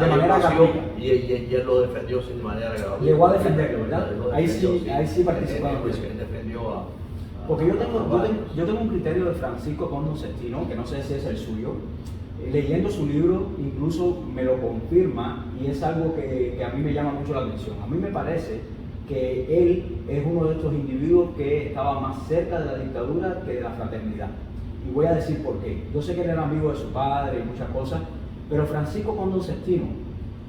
Speaker 1: de manera gratuita.
Speaker 2: Y él lo defendió de manera gratuita.
Speaker 1: Llegó a defenderlo, ¿verdad? Ahí sí participó en el juicio. Porque yo tengo un criterio de Francisco Condo Cestino, que no sé si es el suyo. Leyendo su libro incluso me lo confirma, y es algo que a mí me llama mucho la atención. A mí me parece que él es uno de estos individuos que estaba más cerca de la dictadura que de la fraternidad. Y voy a decir por qué. Yo sé que él era amigo de su padre y muchas cosas, pero Francisco Condo Cestino,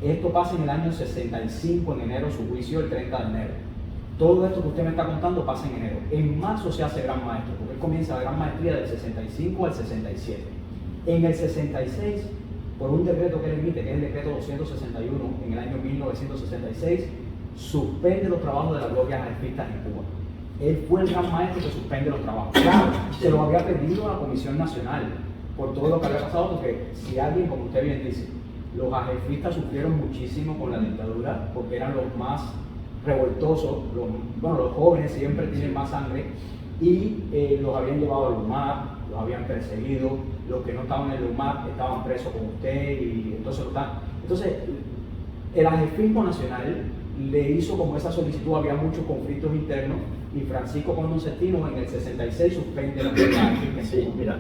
Speaker 1: esto pasa en el año 65, en enero, su juicio el 30 de enero. Todo esto que usted me está contando pasa en enero. En marzo se hace gran maestro, porque él comienza la gran maestría del 65 al 67. En el 66, por un decreto que él emite, que es el decreto 261, en el año 1966, suspende los trabajos de las logias anarquistas en Cuba. Él fue el gran maestro que suspende los trabajos. Claro, se lo había pedido a la Comisión Nacional por todo lo que había pasado, porque si alguien, como usted bien dice, los ajefistas sufrieron muchísimo con la dictadura, porque eran los más revoltosos, los jóvenes siempre tienen más sangre, y los habían llevado al UMAP, los habían perseguido, los que no estaban en el UMAP estaban presos con usted, y entonces el ajefismo nacional le hizo como esa solicitud. Había muchos conflictos internos, y Francisco Condo Cestino en el 66 suspende la guerra.
Speaker 2: Sí, mira,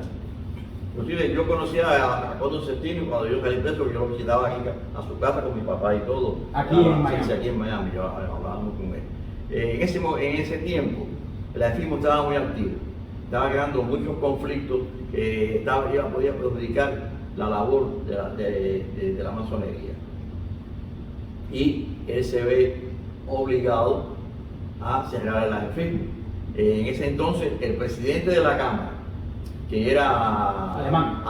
Speaker 2: inclusive yo conocía a Condo Cestino cuando yo salí preso, yo lo visitaba aquí a su casa con mi papá y todo.
Speaker 1: Aquí en Miami.
Speaker 2: Sí, aquí en Miami, yo hablábamos con él. En ese tiempo, el AEFISMO estaba muy activo, estaba creando muchos conflictos que podía perjudicar la labor de la masonería. Y él se ve obligado a cerrar el AEFISMO. En ese entonces, el presidente de la Cámara, que era alemán,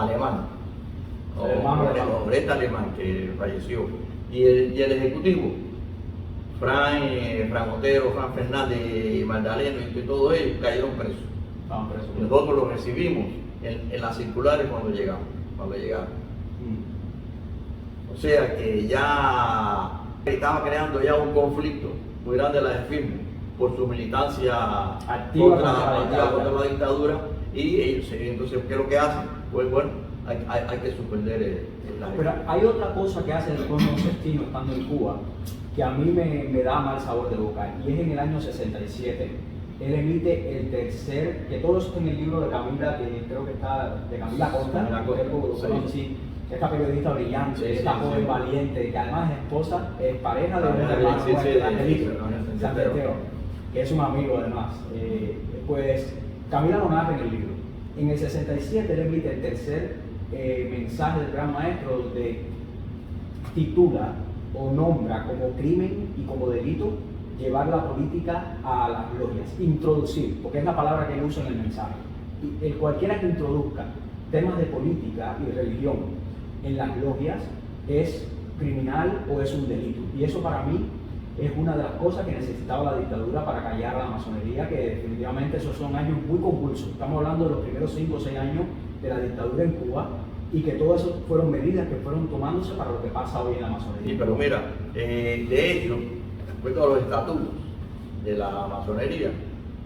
Speaker 2: Brett Alemán, que falleció, y el ejecutivo, Fran Otero, Fran Fernández, Magdaleno y todos ellos cayeron presos. Nosotros los recibimos en las circulares cuando llegaron. O sea que ya estaba creando ya un conflicto muy grande la AEFISMO por su militancia
Speaker 1: activa
Speaker 2: contra la dictadura, y ellos, entonces, ¿qué es lo que hacen? Pues bueno, hay que suspender la AEFISMO.
Speaker 1: Pero hay otra cosa que hace el Cosmo Sestino estando en Cuba que a mí me da mal sabor de boca, y es en el año 67. Él emite el tercer, que todo eso en el libro de Camila, que creo que está, de Camila Costa, sí. Esta periodista brillante, esta joven valiente, que además es esposa, es pareja de un hermano, Santiago, que es un amigo además. Pues Camila lo narra en el libro. En el 67 él emite el tercer mensaje del Gran Maestro, donde titula o nombra como crimen y como delito llevar la política a las logias, introducir, porque es la palabra que él usa en el mensaje. Y cualquiera que introduzca temas de política y religión en las logias es criminal o es un delito. Y eso para mí es una de las cosas que necesitaba la dictadura para callar a la masonería, que definitivamente esos son años muy convulsos. Estamos hablando de los primeros 5 o 6 años de la dictadura en Cuba, y que todas esas fueron medidas que fueron tomándose para lo que pasa hoy en la masonería.
Speaker 2: Sí, pero mira, de hecho, respecto a los estatutos de la masonería,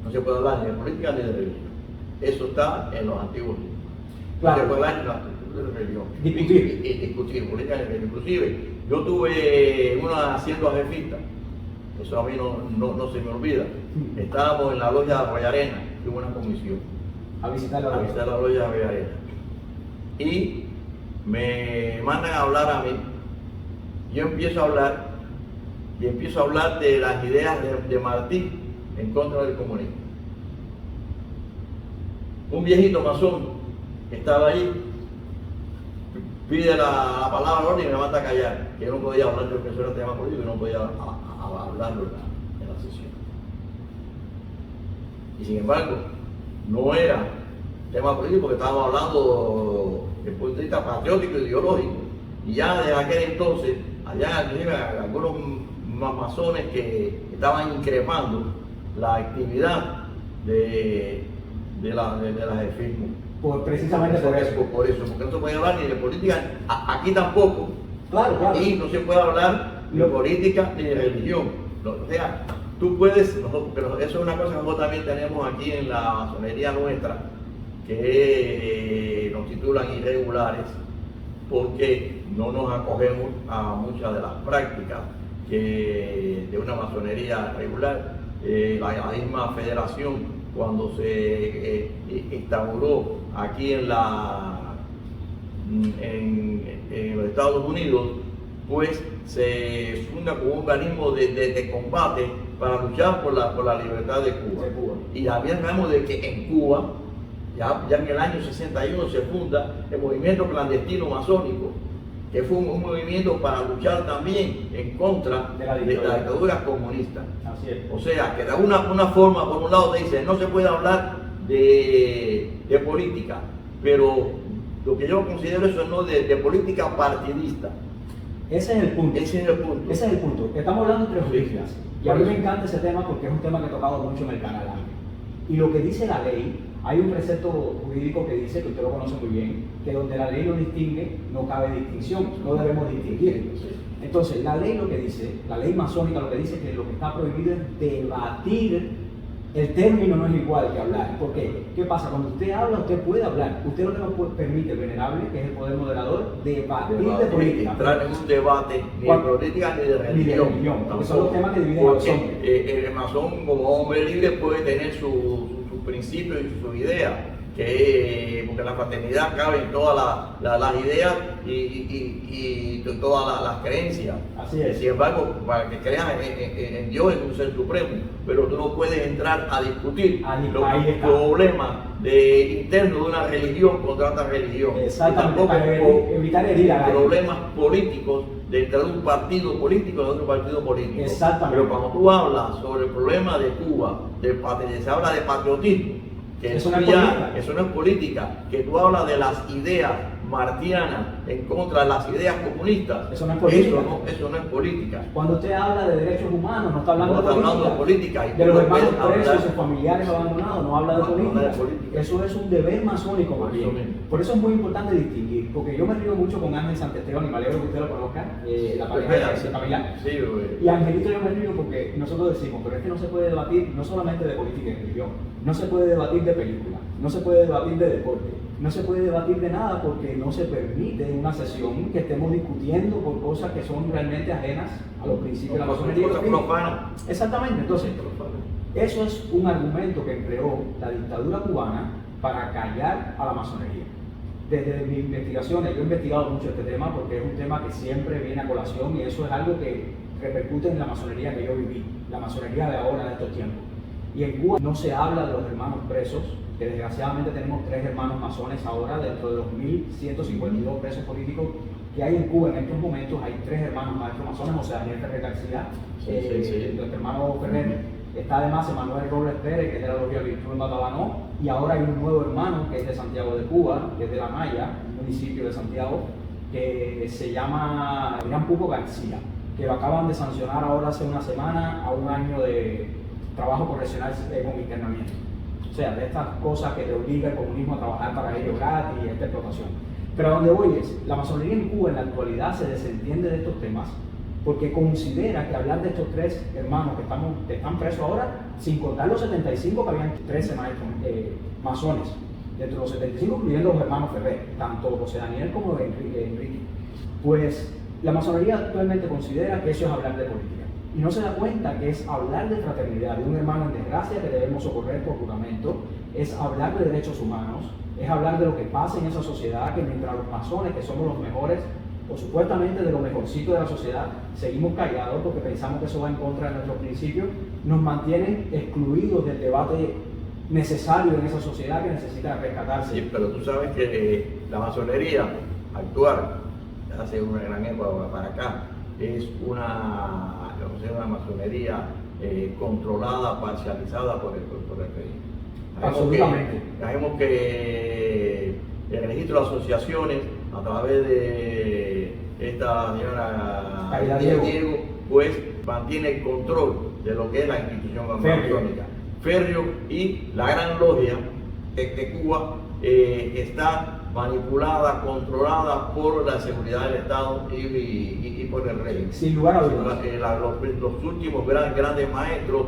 Speaker 2: no se puede hablar ni de política ni de religión. Eso está en los antiguos libros. Claro. No se puede hablar ni de la religión. Discutir política ni religión. Inclusive, yo tuve una siendo jefita, eso a mí no se me olvida. Estábamos en la logia de Arroyarena, tuve una comisión
Speaker 1: a visitar la
Speaker 2: logia de Arroyarena. Y me mandan a hablar a mí. Yo empiezo a hablar de las ideas de Martí en contra del comunismo. Un viejito masón que estaba ahí pide la palabra y me manda a callar, que yo no podía hablar de lo que eso era tema político, y no podía hablarlo en la sesión. Y sin embargo, no era tema político, porque estábamos hablando de punto de vista patriótico e ideológico. Y ya desde aquel entonces, allá algunos masones que estaban increpando la actividad de las AEFISMO.
Speaker 1: Precisamente por eso,
Speaker 2: porque no se puede hablar ni de política, aquí tampoco.
Speaker 1: Claro.
Speaker 2: Aquí no se puede hablar ni de política ni de religión. O sea, tú puedes, pero eso es una cosa que nosotros también tenemos aquí en la masonería nuestra, que nos titulan irregulares, porque no nos acogemos a muchas de las prácticas de una masonería regular. La misma federación, cuando se instauró aquí en los Estados Unidos, pues se funda como un organismo de combate para luchar por la libertad de Cuba. Y también sabemos de que en Cuba, ya en el año 61 se funda el movimiento clandestino masónico, que fue un movimiento para luchar también en contra de la dictadura comunista.
Speaker 1: Así es.
Speaker 2: O sea, que de alguna forma, por un lado te dice, no se puede hablar de política, pero lo que yo considero eso no de política partidista.
Speaker 1: Ese es el punto.
Speaker 2: Ese es el punto.
Speaker 1: Estamos hablando entre juristas. Y a mí me encanta ese tema porque es un tema que he tocado mucho en el canal. Y lo que dice la ley, hay un precepto jurídico que dice, que usted lo conoce muy bien, que donde la ley no distingue, no cabe distinción, no debemos distinguir. Entonces, la ley lo que dice, la ley masónica lo que dice es que lo que está prohibido es debatir. El término no es igual que hablar. ¿Por qué? ¿Qué pasa? Cuando usted habla, usted puede hablar. Usted no le permite, el venerable, que es el poder moderador, debatir de política.
Speaker 2: Entrar en un debate ni de política ni de religión.
Speaker 1: Porque son los temas que dividen a los hombres.
Speaker 2: El masón, como hombre libre, puede tener sus principios y sus ideas, porque la fraternidad cabe en todas las ideas y todas las creencias.
Speaker 1: Así es.
Speaker 2: Sin embargo, para que creas en Dios, en un ser supremo, pero tú no puedes entrar a discutir los problemas internos de una religión contra otra religión.
Speaker 1: Exactamente, para evitar herir a
Speaker 2: problemas políticos dentro de un partido político de otro partido político.
Speaker 1: Exactamente.
Speaker 2: Pero cuando tú hablas sobre el problema de Cuba, se habla de patriotismo, que eso no es política, que tú hablas de las ideas martianas en contra de las ideas comunistas,
Speaker 1: eso no es política.
Speaker 2: Eso no es política.
Speaker 1: Cuando usted habla de derechos humanos, no está hablando,
Speaker 2: de política.
Speaker 1: De los hermanos presos, sus familiares abandonados, no habla de política. Eso es un deber masónico más bien. Por eso es muy importante distinguir, porque yo me río mucho con Ángel Santesteban y me alegro que usted lo conozca, la pareja de Camila.
Speaker 2: Sí,
Speaker 1: y Angelito, yo me río porque nosotros decimos, pero es que no se puede debatir no solamente de política y religión, no se puede debatir de película, no se puede debatir de deporte, no se puede debatir de nada porque no se permite en una sesión que estemos discutiendo por cosas que son realmente ajenas a los principios de la masonería. Exactamente, entonces, eso es un argumento que empleó la dictadura cubana para callar a la masonería. Desde mis investigaciones, yo he investigado mucho este tema porque es un tema que siempre viene a colación y eso es algo que repercute en la masonería que yo viví, la masonería de ahora, de estos tiempos. Y en Cuba no se habla de los hermanos presos, que desgraciadamente tenemos 3 hermanos masones ahora, dentro de los 1.152 presos políticos que hay en Cuba en estos momentos, hay 3 hermanos maestros masones, José Daniel Ferrer García, el hermano Ferrer, está además Emanuel Robles Pérez, que es de la Logia Virtud en Batabanó, y ahora hay un nuevo hermano que es de Santiago de Cuba, que es de La Maya, un municipio de Santiago, que se llama Adrián Pupo García, que lo acaban de sancionar ahora hace una semana a 1 año de trabajo profesional con internamiento. O sea, de estas cosas que te obliga el comunismo a trabajar para ellos gratis y esta explotación. Pero a donde voy es, la masonería en Cuba en la actualidad se desentiende de estos temas porque considera que hablar de estos 3 hermanos que están presos ahora, sin contar los 75 que habían 13 maestros masones, dentro de los 75 incluyendo los hermanos Ferrer, tanto José Daniel como Enrique, pues la masonería actualmente considera que eso es hablar de política. Y no se da cuenta que es hablar de fraternidad, de un hermano en desgracia que debemos socorrer por juramento, es hablar de derechos humanos, es hablar de lo que pasa en esa sociedad, que mientras los masones, que somos los mejores, o supuestamente de lo mejorcito de la sociedad, seguimos callados porque pensamos que eso va en contra de nuestros principios, nos mantienen excluidos del debate necesario en esa sociedad que necesita rescatarse.
Speaker 2: Sí, pero tú sabes que la masonería actual, hace una gran época para acá, es una masonería controlada, parcializada por el régimen.
Speaker 1: Absolutamente.
Speaker 2: Sabemos que el registro de asociaciones, a través de esta señora Diego, pues mantiene el control de lo que es la institución masónica. Férreo y la Gran Logia de Cuba está manipulada, controlada por la seguridad del Estado y por el régimen.
Speaker 1: Sin lugar a dudas.
Speaker 2: Los últimos grandes maestros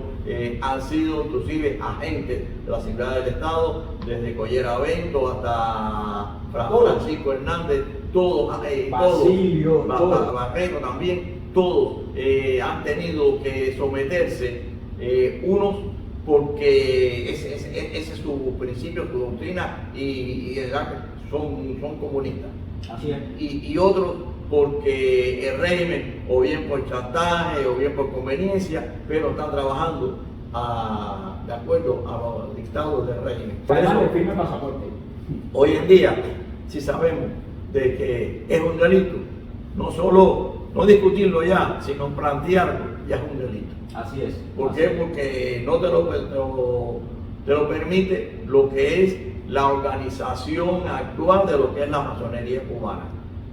Speaker 2: han sido inclusive agentes de la seguridad del Estado, desde Collera Bento hasta Francisco Hernández, todos,
Speaker 1: Basilio,
Speaker 2: Barreto también, todos han tenido que someterse, unos porque ese es su principio, su doctrina y son comunistas.
Speaker 1: Así es.
Speaker 2: Y otros porque el régimen, o bien por chantaje, o bien por conveniencia, pero están trabajando de acuerdo a los dictados del régimen.
Speaker 1: Además, el firme pasaporte.
Speaker 2: Hoy en día, si sabemos de que es un delito, no solo no discutirlo ya, sino plantearlo, ya es un delito.
Speaker 1: Así es.
Speaker 2: ¿Por qué? Porque no te lo permite lo que es la organización actual de lo que es la masonería cubana,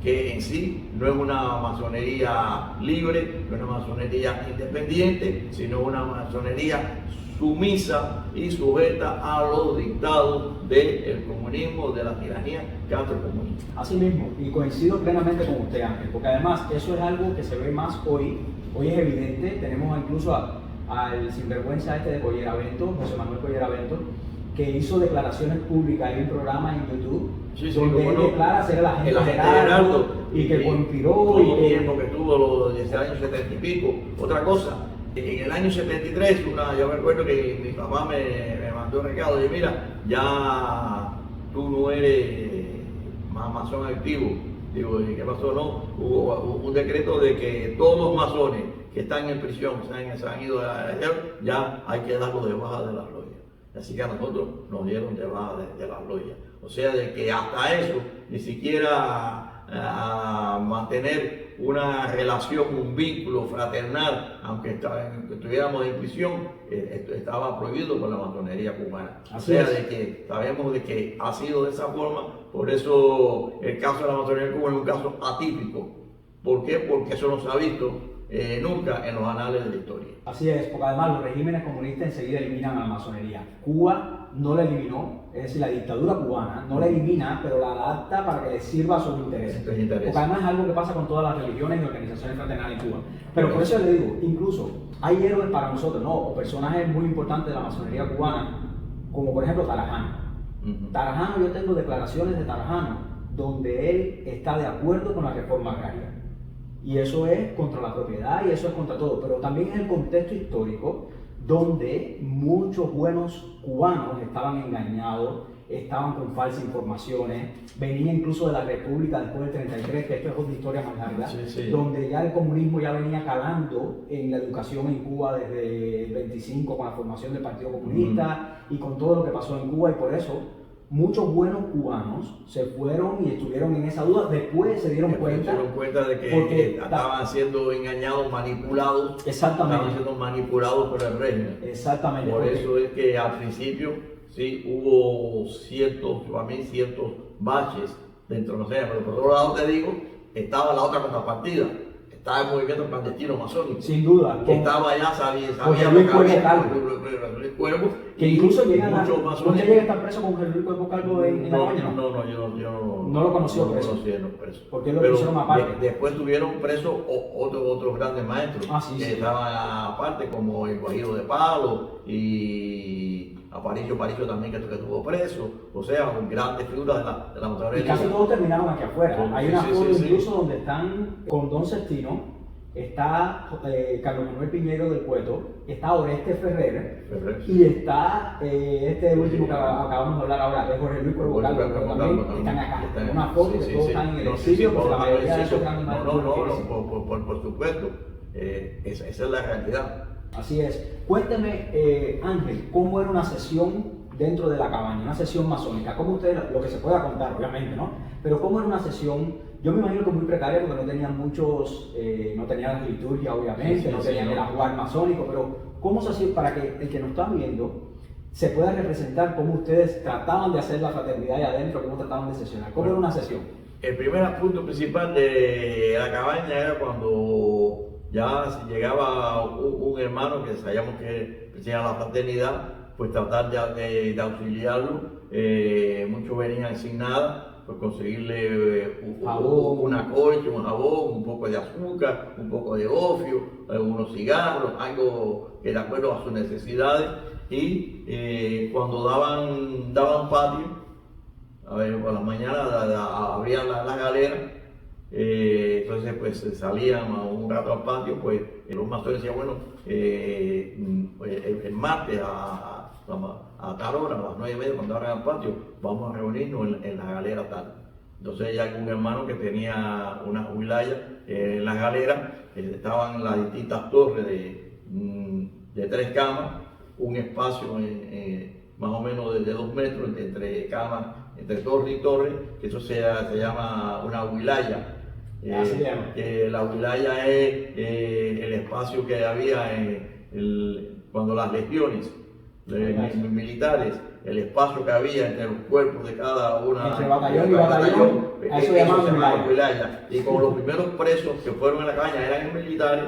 Speaker 2: que en sí no es una masonería libre, no es una masonería independiente, sino una masonería sumisa y sujeta a los dictados del comunismo, de la tiranía castrocomunista.
Speaker 1: Así mismo, y coincido plenamente con usted, Ángel, porque además eso es algo que se ve más hoy. Hoy es evidente, tenemos incluso al sinvergüenza de Collera Bento, José Manuel Collera Bento, que hizo declaraciones públicas en un programa en YouTube, donde él declara ser el agente Gerardo y que conspiró y
Speaker 2: tiempo que tuvo desde el año 70 y pico. Otra cosa, en el año 73, yo me acuerdo que mi papá me mandó un recado y mira, ya tú no eres masón activo. Digo, ¿y qué pasó? No, hubo un decreto de que todos los masones que están en prisión, se han ido a ya hay que darlo de baja de las logias. Así que a nosotros nos dieron de baja de las logias. O sea, de que hasta eso, ni siquiera a mantener una relación, un vínculo fraternal, aunque estuviéramos en prisión, estaba prohibido por la masonería cubana. O sea, de que sabemos de que ha sido de esa forma, por eso el caso de la masonería cubana es un caso atípico. ¿Por qué? Porque eso no se ha visto nunca en los anales de la historia.
Speaker 1: Así es, porque además los regímenes comunistas enseguida eliminan a la masonería. Cuba no la eliminó, es decir, la dictadura cubana no la elimina, pero la adapta para que le sirva a sus intereses. Porque además es algo que pasa con todas las religiones y organizaciones fraternales en Cuba. Pero por eso le digo, incluso hay héroes para nosotros, ¿no? O personajes muy importantes de la masonería cubana, como por ejemplo Tarajano. Tarajano, yo tengo declaraciones de Tarajano donde él está de acuerdo con la reforma agraria. Y eso es contra la propiedad y eso es contra todo, pero también es el contexto histórico donde muchos buenos cubanos estaban engañados, estaban con falsas informaciones, venía incluso de la República después del 33, que esto es otra historia más larga, donde ya el comunismo ya venía calando en la educación en Cuba desde el 25 con la formación del Partido Comunista y con todo lo que pasó en Cuba, y por eso muchos buenos cubanos se fueron y estuvieron en esa duda, después se dieron cuenta
Speaker 2: de que estaban siendo engañados, manipulados.
Speaker 1: Exactamente.
Speaker 2: Estaban siendo manipulados por el régimen.
Speaker 1: Exactamente.
Speaker 2: Por eso es que al principio sí hubo ciertos baches dentro de los régimen, pero por otro lado te digo, estaba la otra contrapartida. Estaba el movimiento clandestino masónico.
Speaker 1: Sin duda.
Speaker 2: Que estaba allá, sabía
Speaker 1: Luis
Speaker 2: Cuervo.
Speaker 1: Que incluso llegan a...
Speaker 2: ¿Usted
Speaker 1: llega a estar preso con Jesús Luis Cuervo Calvo en La Habana?
Speaker 2: Yo
Speaker 1: no lo conoció preso. Porque lo pusieron aparte.
Speaker 2: Después tuvieron presos otros grandes maestros que estaban aparte, como el Guajiro de Palo y Aparicio también que tuvo preso. O sea, grandes figuras de la masonería.
Speaker 1: Y casi todos terminaron aquí afuera. Hay una foto incluso donde están con Don Cestino, está Carlos Manuel Piñero del Cueto, está Oreste Ferrer y está este último que acabamos de hablar ahora, de Jorge Luis Cuervo Calvo, que también están acá. Una foto que todos están en el exilio, porque la mayoría de esos grandes maestros
Speaker 2: por supuesto, esa es la realidad.
Speaker 1: Así es. Cuéntame, Ángel, ¿cómo era una sesión dentro de la cabaña, una sesión masónica? ¿Cómo usted, lo que se pueda contar, obviamente, ¿no? Pero ¿cómo era una sesión? Yo me imagino que muy precaria porque no tenían muchos, no tenían la liturgia, obviamente, no tenían el ajuar masónico, pero ¿cómo se hacía para que el que nos está viendo se pueda representar cómo ustedes trataban de hacer la fraternidad ahí adentro, cómo trataban de sesionar? ¿Cómo era una sesión?
Speaker 2: El primer punto principal de la cabaña era cuando ya llegaba un hermano que sabíamos que tenía la fraternidad, pues tratar de auxiliarlo. Muchos venían sin nada, pues conseguirle una colcha, un jabón, un poco de azúcar, un poco de gofio, unos cigarros, algo que de acuerdo a sus necesidades. Y cuando daban patio, a ver, por la mañana abrían las galeras. Entonces pues salían un rato al patio, pues los masones decían, bueno, el martes a tal hora, a las 9:30, cuando abran al patio, vamos a reunirnos en la galera tal. Entonces ya un hermano que tenía una wilaya en la galera, estaban las distintas torres de 3 camas, un espacio más o menos de 2 metros entre camas, entre torre y torre, que eso se llama una wilaya. Que la wilaya es el espacio que había cuando las legiones militares, el espacio que había entre los cuerpos de cada una,
Speaker 1: entre batallón y batallón, eso se llama
Speaker 2: wilaya. Y como los primeros presos que fueron a la caña eran militares,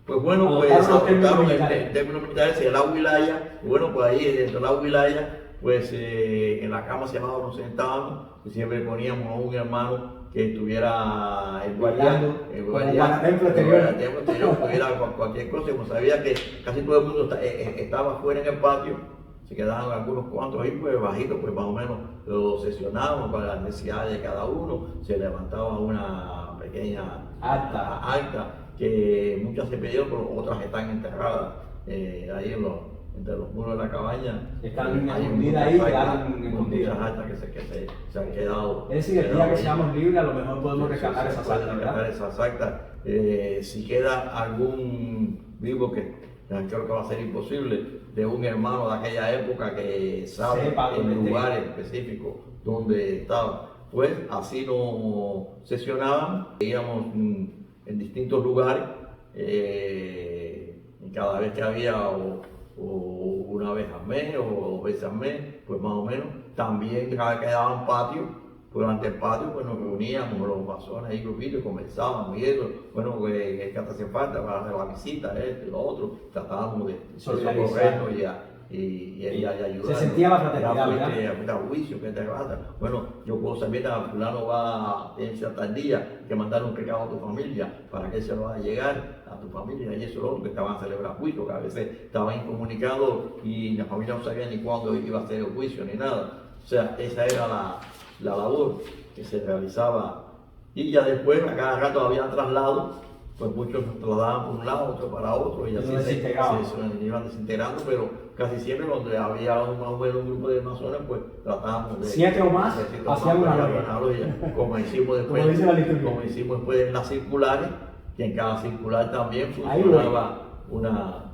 Speaker 2: pues bueno, pues adoptaron el término militar, se la wilaya, y bueno, pues ahí dentro de la wilaya, pues en la cama se llamaba, nos sentábamos, y siempre poníamos a un hermano que estuviera el guardián, tuviera cualquier cosa, como sabía que casi todo el mundo estaba afuera en el patio, se quedaban algunos cuantos ahí, pues bajitos, pues más o menos lo sesionábamos para las necesidades de cada uno, se levantaba una pequeña acta que muchas se pidieron, pero otras están enterradas ahí entre los muros de la cabaña.
Speaker 1: Están
Speaker 2: hay
Speaker 1: escondidas ahí, quedaron escondidas.
Speaker 2: Muchas actas se han quedado.
Speaker 1: Es decir, el día que seamos libres, a lo mejor podemos rescatar esas
Speaker 2: pueden
Speaker 1: actas,
Speaker 2: rescatar
Speaker 1: ¿verdad?
Speaker 2: esas actas. Si queda algún vivo, que creo que va a ser imposible, de un hermano de aquella época que sabe
Speaker 1: Sepa dónde
Speaker 2: en
Speaker 1: esté.
Speaker 2: lugares específicos donde estaba, pues así nos sesionaban, íbamos en distintos lugares, y cada vez que había o una vez al mes o 2 veces al mes, pues más o menos. También cada vez que daban patio, pues durante el patio pues nos reuníamos los masones ahí grupitos y conversábamos y eso, bueno, que hasta hacía falta para hacer la visita, esto y lo otro, tratábamos de socorrernos y ayudar.
Speaker 1: Se sentía la fraternidad,
Speaker 2: ¿verdad? Juicio, que te pasa. Bueno, yo puedo saber que fulano va en cierta día que mandar un recado a tu familia para que se lo va a llegar a tu familia y eso es lo otro, que estaban a celebrar juicio, que a veces estaban incomunicados y la familia no sabía ni cuándo iba a ser el juicio ni nada. O sea, esa era la labor que se realizaba. Y ya después, a cada rato había traslados, pues muchos nos trasladaban por un lado, otros para otro, y así se iban desintegrando, pero casi siempre cuando había más o menos un grupo de masones, pues tratábamos de...
Speaker 1: 7 o más, hacían una logia.
Speaker 2: Como hicimos después, en las circulares, que en cada circular también funcionaba una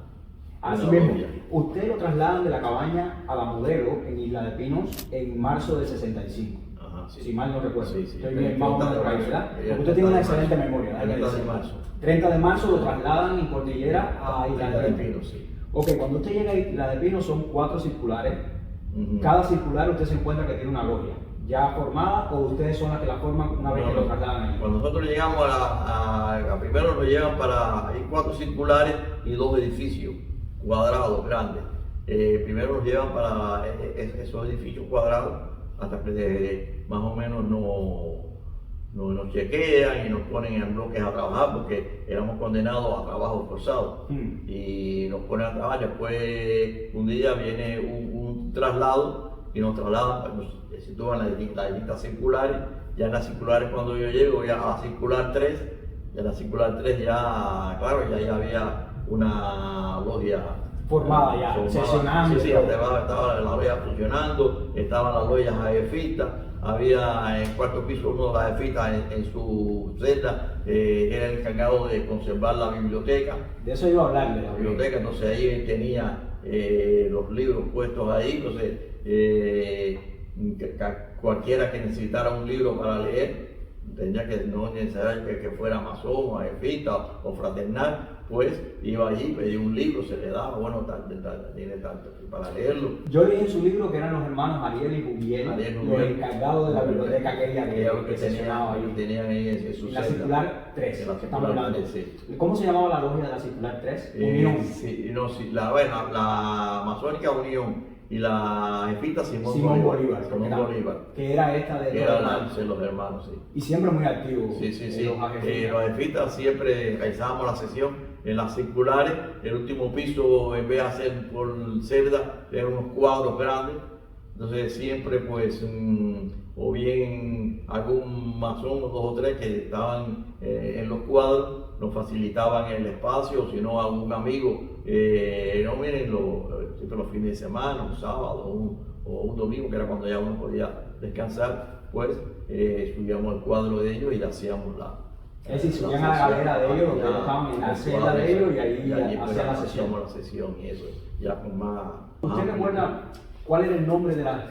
Speaker 1: así mismo. Usted lo trasladan de la cabaña a la Modelo en Isla de Pinos en marzo del 65.
Speaker 2: Ajá, sí.
Speaker 1: Si mal no recuerdo.
Speaker 2: Sí,
Speaker 1: Estoy bien, más o menos por ahí, ¿verdad? Porque usted tiene una excelente memoria.
Speaker 2: 30 de marzo.
Speaker 1: 30 de marzo lo trasladan en Cordillera a Isla de Pinos.
Speaker 2: Pinos, sí.
Speaker 1: Ok, cuando usted llega a Isla de Pinos son 4 circulares. Cada circular usted se encuentra que tiene una logia ya formada, o ustedes son las que la forman una vez que lo trasladan ahí.
Speaker 2: Cuando nosotros llegamos a primero nos llevan hay 4 circulares y 2 edificios cuadrados grandes. Primero nos llevan para esos edificios cuadrados hasta que más o menos nos chequean y nos ponen en bloques a trabajar, porque éramos condenados a trabajo forzado y nos ponen a trabajar. Después un día viene un traslado y nos trasladan, nos sitúan las distintas circulares. Ya en las circulares, cuando yo llego ya a la circular 3, y en la circular 3 ya, claro, ya había una logia
Speaker 1: formada ya, sesionando.
Speaker 2: Sí, estaba la logia funcionando, estaban las logias AEFistas, había en el 4º piso uno de las AEFistas en su celda, era el encargado de conservar la biblioteca.
Speaker 1: De eso iba a hablar, de
Speaker 2: la biblioteca, entonces ahí tenía los libros puestos ahí, entonces cualquiera que necesitara un libro para leer, tenía que no necesario que fuera masón o AEFista o fraternal, pues iba allí, pedía un libro, se le daba, bueno, tiene tanto para leerlo.
Speaker 1: Yo leí en su libro que eran los hermanos Ariel y Jubiel, los encargados de la biblioteca aquella que
Speaker 2: tenían ahí en su
Speaker 1: la circular 3,
Speaker 2: en la
Speaker 1: que estamos hablando.
Speaker 2: 3, sí.
Speaker 1: ¿Cómo se llamaba la logia de la circular 3? Unión.
Speaker 2: La masónica Unión y la jefita Simón Bolívar,
Speaker 1: que era esta de
Speaker 2: los hermanos, sí.
Speaker 1: Y siempre muy activos.
Speaker 2: Sí. Los jefitas siempre realizábamos la sesión en las circulares. El último piso, en vez de hacer por celda, eran unos cuadros grandes. Entonces siempre pues o bien algún masón, 2 o 3 que estaban en los cuadros, nos facilitaban el espacio, o si no algún amigo, no miren, siempre los fines de semana, un sábado o un domingo, que era cuando ya uno podía descansar, pues subíamos el cuadro de ellos y hacíamos
Speaker 1: es decir, subían a la galera de ellos, que estaban en la celda de ellos y ahí hacían la sesión.
Speaker 2: La sesión y eso, ya con más...
Speaker 1: ¿Usted recuerda cuál era el nombre de las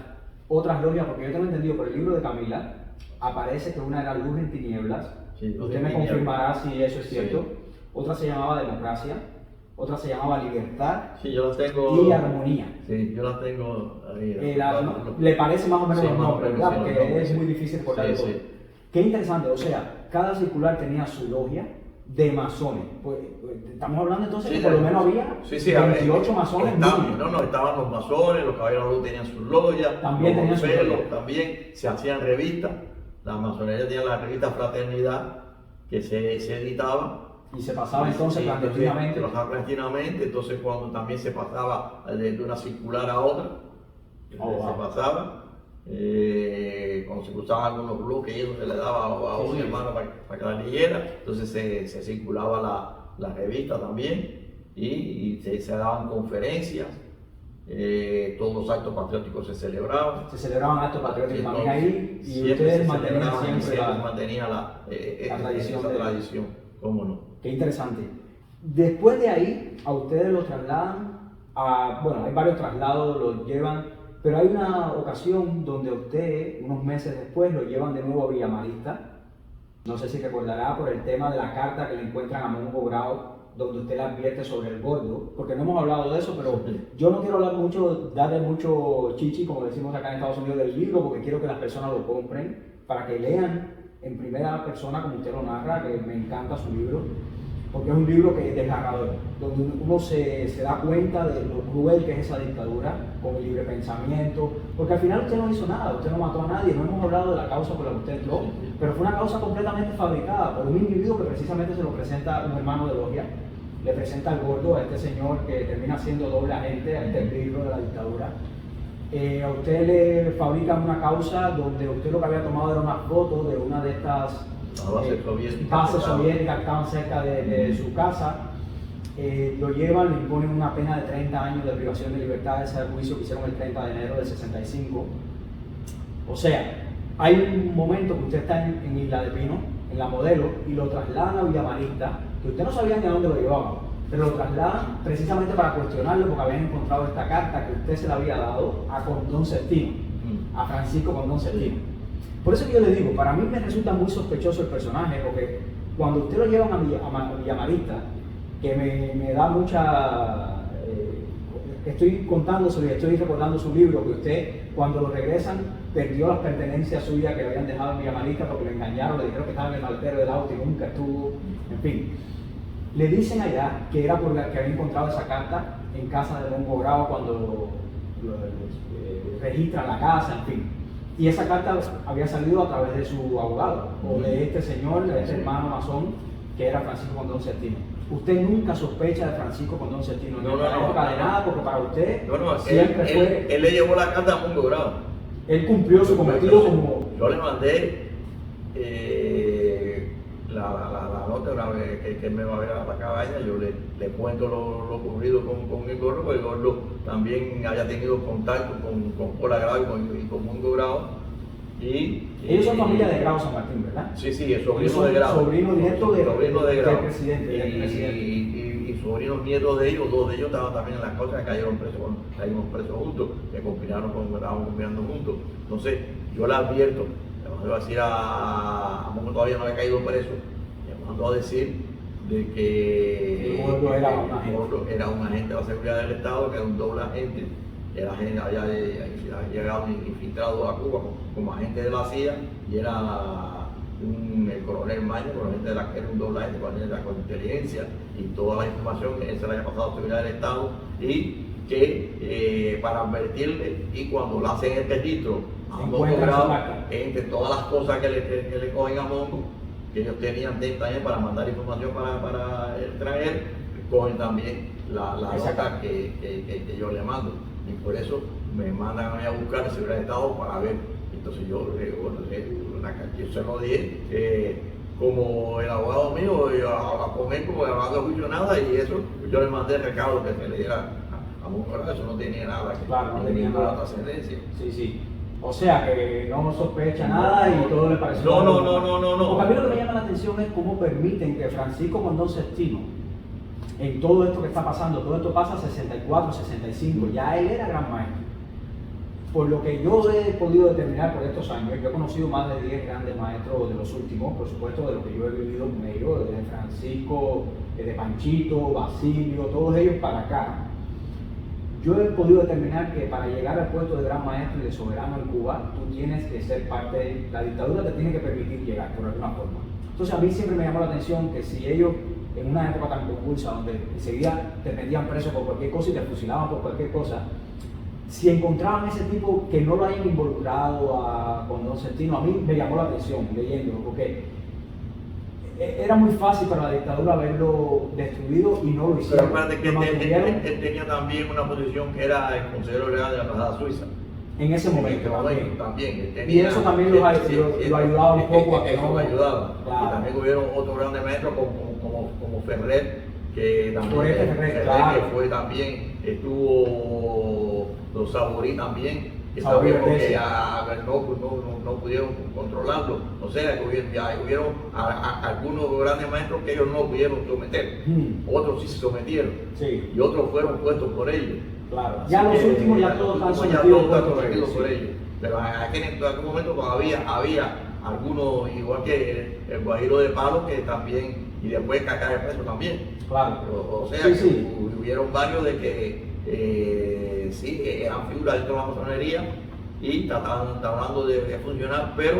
Speaker 1: otras logias? Porque yo tengo entendido por el libro de Camila, aparece que una era Luz en Tinieblas.
Speaker 2: Sí,
Speaker 1: usted me confirmará si eso es cierto. Sí. Otra se llamaba Democracia, otra se llamaba Libertad,
Speaker 2: sí, yo las tengo,
Speaker 1: y Armonía.
Speaker 2: Sí, yo las tengo ahí.
Speaker 1: Le parece más o menos los nombres, ¿verdad?
Speaker 2: Sí,
Speaker 1: porque es muy difícil recordar todo.
Speaker 2: Sí.
Speaker 1: Qué interesante, o sea, cada circular tenía su logia de masones. Pues, estamos hablando entonces que por lo menos había 28 masones.
Speaker 2: Estaban los masones, los caballeros tenían sus logias,
Speaker 1: también tenían sus logias.
Speaker 2: También se hacían revistas. La masonería tenía la revista Fraternidad, que se editaba.
Speaker 1: Y se pasaba entonces clandestinamente.
Speaker 2: Entonces cuando también se pasaba de una circular a otra, se pasaba. Cuando se cruzaban algunos bloques y eso se le daba a un hermano para que la leyera, entonces se circulaba la revista también y se daban conferencias todos los actos patrióticos se celebraban.
Speaker 1: Se celebraban actos patrióticos también ahí y
Speaker 2: siempre
Speaker 1: ustedes
Speaker 2: se
Speaker 1: mantenían
Speaker 2: celebraban y
Speaker 1: siempre
Speaker 2: siempre
Speaker 1: la
Speaker 2: mantenía
Speaker 1: tradición
Speaker 2: esa tradición, ¿cómo no?
Speaker 1: Qué interesante. Después de ahí, a ustedes los trasladan a, bueno, hay varios traslados, los llevan, pero hay una ocasión donde a usted, unos meses después, lo llevan de nuevo a Villamarista. No sé si recordará por el tema de la carta que le encuentran a Mongo Grau, donde usted le advierte sobre el gordo, porque no hemos hablado de eso, pero yo no quiero hablar mucho, darle mucho chichi, como decimos acá en Estados Unidos, del libro, porque quiero que las personas lo compren, para que lean en primera persona, como usted lo narra, que me encanta su libro, porque es un libro que es desgarrador, donde uno se da cuenta de lo cruel que es esa dictadura, con el libre pensamiento, porque al final usted no hizo nada, usted no mató a nadie, no hemos hablado de la causa por la que usted entró, pero fue una causa completamente fabricada por un individuo que precisamente se lo presenta un hermano de logia, le presenta al gordo, a este señor que termina siendo doble agente, a este esbirro de la dictadura. A usted le fabrican una causa donde usted lo que había tomado era una foto de una de estas bases soviéticas que estaban cerca de su casa. Lo llevan, le imponen una pena de 30 años de privación de libertad, ese es el juicio que hicieron el 30 de enero del 65. O sea, hay un momento que usted está en Isla de Pino, en la Modelo, y lo trasladan a Villamarista, que usted no sabía ni a dónde lo llevaban, pero lo trasladan precisamente para cuestionarlo porque habían encontrado esta carta que usted se la había dado a Condón Cestino, a Francisco Condón Cestino. Por eso que yo le digo, para mí me resulta muy sospechoso el personaje, porque cuando usted lo llevan a Villamarista, que me da mucha... estoy contándoselo y estoy recordando su libro, que usted cuando lo regresan perdió las pertenencias suyas que le habían dejado en Villamarista porque lo engañaron, le dijeron que estaba en el maletero del auto y nunca estuvo, en fin. Le dicen allá que era porque había encontrado esa carta en casa de Mongo Grau cuando registran la casa, en fin. Y esa carta había salido a través de su abogado, o de este señor, de este hermano masón, que era Francisco Condón Cestino. Usted nunca sospecha de Francisco Condón Cestino, no, de nada, porque para usted siempre fue...
Speaker 2: Él le llevó la carta a Mongo Grau.
Speaker 1: Él cumplió su cometido como...
Speaker 2: Yo le mandé la nota una vez que él me va a ver a la cabaña, yo le cuento lo ocurrido con el gordo, porque el gordo también haya tenido contacto con Pola Grau y con Mongo Grau.
Speaker 1: Ellos son familia de Grau San Martín, ¿verdad?
Speaker 2: Sí, es sobrino de Grau.
Speaker 1: Sobrino nieto del
Speaker 2: presidente. Y sobrinos nietos de ellos, dos de ellos estaban también en las cosas, caímos presos juntos, que estábamos conspirando juntos. Entonces, yo le advierto, le voy a decir a Mongo, todavía no había caído preso, le mando a decir de que
Speaker 1: el gordo
Speaker 2: era un agente de la seguridad del Estado, que era un doble agente. Había llegado infiltrado a Cuba como agente de la CIA y era el coronel Maño, que era un doble agente, coronel de la inteligencia, y toda la información que se le había pasado a la seguridad del Estado, y que para advertirle, y cuando le hacen el registro a Mongo Grau, entre todas las cosas que le cogen a Mongo, que ellos tenían 30 años para mandar información para traer, cogen también la nota que yo le mando. Y por eso me mandan a mí a buscar la seguridad de Estado para ver. Entonces yo se lo dije, como el abogado mío, a comer como el abogado de juicio nada, y eso yo le mandé el recado que se le diera a Mongo Grau, eso no tenía nada,
Speaker 1: claro, no tenía nada
Speaker 2: trascendencia.
Speaker 1: Sí. O sea que no sospecha nada y todo le parece.
Speaker 2: No.
Speaker 1: Porque a mí lo que me llama la atención es cómo permiten que Francisco Condón Cestino, en todo esto que está pasando, todo esto pasa 64, 65, ya él era gran maestro. Por lo que yo he podido determinar por estos años, yo he conocido más de 10 grandes maestros de los últimos, por supuesto, de lo que yo he vivido con ellos, de Francisco, de Panchito, Basilio, todos ellos para acá. Yo he podido determinar que para llegar al puesto de gran maestro y de soberano en Cuba, tú tienes que ser parte de la dictadura, te tiene que permitir llegar por alguna forma. Entonces a mí siempre me llamó la atención que si ellos, en una época tan convulsa, donde enseguida te metían preso por cualquier cosa y te fusilaban por cualquier cosa, si encontraban ese tipo que no lo hayan involucrado a Condón Cestino, a mí me llamó la atención leyéndolo, porque era muy fácil para la dictadura haberlo destruido y no lo hicieron.
Speaker 2: Pero acuérdate que él tenía también una posición que era el consejero legal de la embajada suiza.
Speaker 1: En ese momento
Speaker 2: también. Él tenía,
Speaker 1: y eso también lo ayudaba un poco a que no...
Speaker 2: ayudaba.
Speaker 1: Claro.
Speaker 2: Y también hubieron otros grandes maestros como Ferrer, que también
Speaker 1: Ferrer,
Speaker 2: que fue también, estuvo los saborí también, que
Speaker 1: Saborí
Speaker 2: sabemos que
Speaker 1: Verdesia.
Speaker 2: no pudieron controlarlo. O sea, que hubieron algunos grandes maestros que ellos no pudieron someter, otros sí se sometieron,
Speaker 1: Sí,
Speaker 2: y otros fueron puestos por ellos.
Speaker 1: claro.
Speaker 2: Así
Speaker 1: Ya los
Speaker 2: que,
Speaker 1: últimos ya todos están
Speaker 2: ya
Speaker 1: sometidos
Speaker 2: todos están
Speaker 1: por
Speaker 2: sometidos
Speaker 1: ellos,
Speaker 2: por
Speaker 1: sí.
Speaker 2: ellos. Pero en aquel momento todavía había algunos, igual que el Guajiro de Palo, que también, y después Cacá de Preso también.
Speaker 1: Claro.
Speaker 2: O sea,
Speaker 1: Sí,
Speaker 2: que
Speaker 1: sí.
Speaker 2: hubieron varios de que sí, eran figuras dentro de la masonería y estaban tratando de funcionar, pero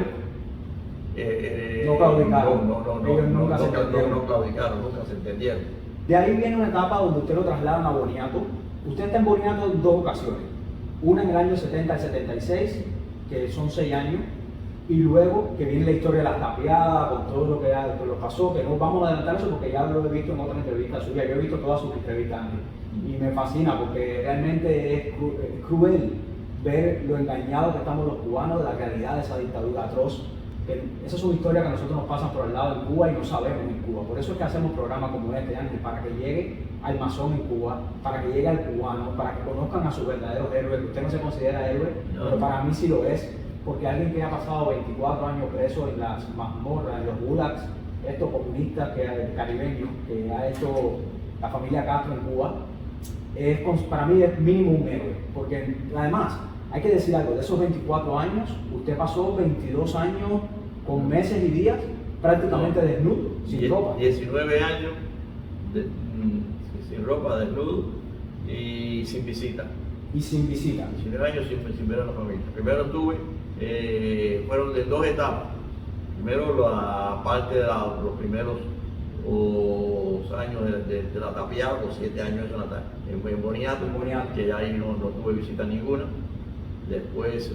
Speaker 1: No claudicaron. Ellos nunca se
Speaker 2: no
Speaker 1: entendieron.
Speaker 2: claudicaron, nunca se entendieron.
Speaker 1: De ahí viene una etapa donde usted lo trasladan a Boniato. Usted está en Boniato en dos ocasiones. Una en el año 70 al 76, que son 6 años, y luego que viene la historia de las tapiadas, con todo lo que lo pasó, que no vamos a adelantar eso porque ya lo he visto en otras entrevistas suyas. Yo he visto todas sus entrevistas antes, y me fascina porque realmente es cruel ver lo engañados que estamos los cubanos de la realidad de esa dictadura atroz. Esas son historias que a nosotros nos pasan por el lado en Cuba y no sabemos en Cuba. Por eso es que hacemos programas como este, Ángel, para que llegue al masón en Cuba, para que llegue al cubano, para que conozcan a sus verdaderos héroes, que usted no se considera héroe, pero para mí sí lo es, porque alguien que ha pasado 24 años preso en las mazmorras, en los gulags, estos comunistas caribeños que ha hecho la familia Castro en Cuba, para mí es mínimo un héroe, porque además hay que decir algo, de esos 24 años, usted pasó 22 años con meses y días prácticamente desnudo, sin ropa.
Speaker 2: 19 años sin ropa, desnudo y sin visita.
Speaker 1: Y sin visita.
Speaker 2: 19 años sin ver a la familia. Primero fueron de 2 etapas. Primero la parte de los primeros años de la tapiada, los 7 años en Boniato, que ya ahí no tuve visita ninguna. Después.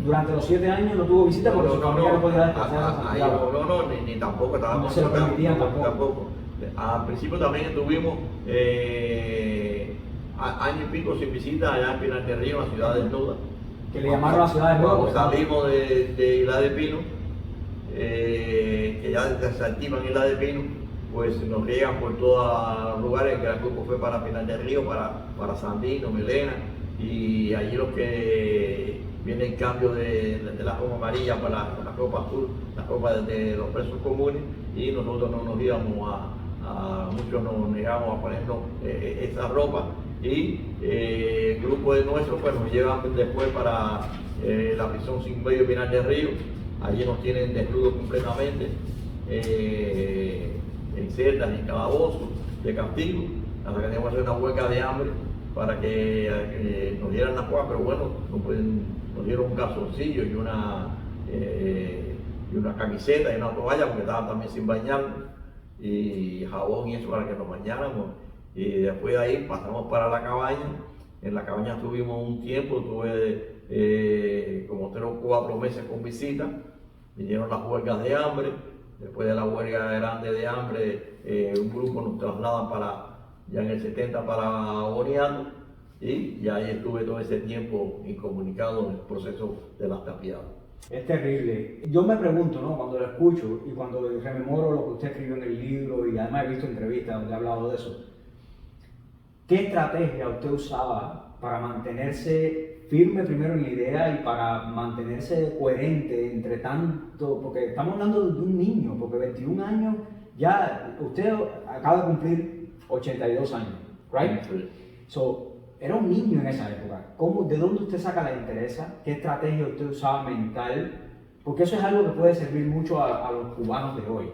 Speaker 1: Durante los 7 años no tuvo visita porque su familia no podía desplazarse a Santiago.
Speaker 2: Ni tampoco estaba.
Speaker 1: No se lo permitían tampoco.
Speaker 2: Al principio también estuvimos año y pico sin visita allá en Pinar del Río, la ciudad desnuda.
Speaker 1: Que le llamaron la ciudad desnuda.
Speaker 2: Cuando salimos de Isla de Pino, que ya desactivan Isla de Pino, pues nos llegan por todos los lugares. El gran grupo fue para Pinar del Río, para Sandino, Melena, y allí los que viene el cambio de la ropa amarilla para la ropa azul, la ropa de los presos comunes, y nosotros no nos íbamos muchos nos negamos a ponernos esa ropa, y el grupo de nuestros pues nos llevan después para la prisión sin medio Pinar del Río. Allí nos tienen desnudos completamente, en celdas y calabozos de castigo, hasta que teníamos que hacer una huelga de hambre para que nos dieran la cosas, pero bueno, nos dieron un calzoncillo y una camiseta y una toalla porque estaban también sin bañar, y jabón y eso para que nos bañáramos. Y después de ahí pasamos para la cabaña. En la cabaña estuvimos un tiempo, tuve como 3 o 4 meses con visita. Vinieron las huelgas de hambre. Después de la huelga grande de hambre, un grupo nos traslada ya en el 70 para Boniato, y ya ahí estuve todo ese tiempo incomunicado en el proceso de las tapiadas.
Speaker 1: Es terrible. Yo me pregunto, ¿no? Cuando lo escucho y cuando rememoro lo que usted escribió en el libro, y además he visto entrevistas donde ha hablado de eso, ¿qué estrategia usted usaba para mantenerse firme primero en la idea y para mantenerse coherente entre tanto? Porque estamos hablando de un niño, porque 21 años, ya usted acaba de cumplir 82 años, ¿right?
Speaker 2: Sí.
Speaker 1: So, era un niño en esa época. ¿De dónde usted saca la interesa? ¿Qué estrategia usted usaba mental? Porque eso es algo que puede servir mucho a los cubanos de hoy.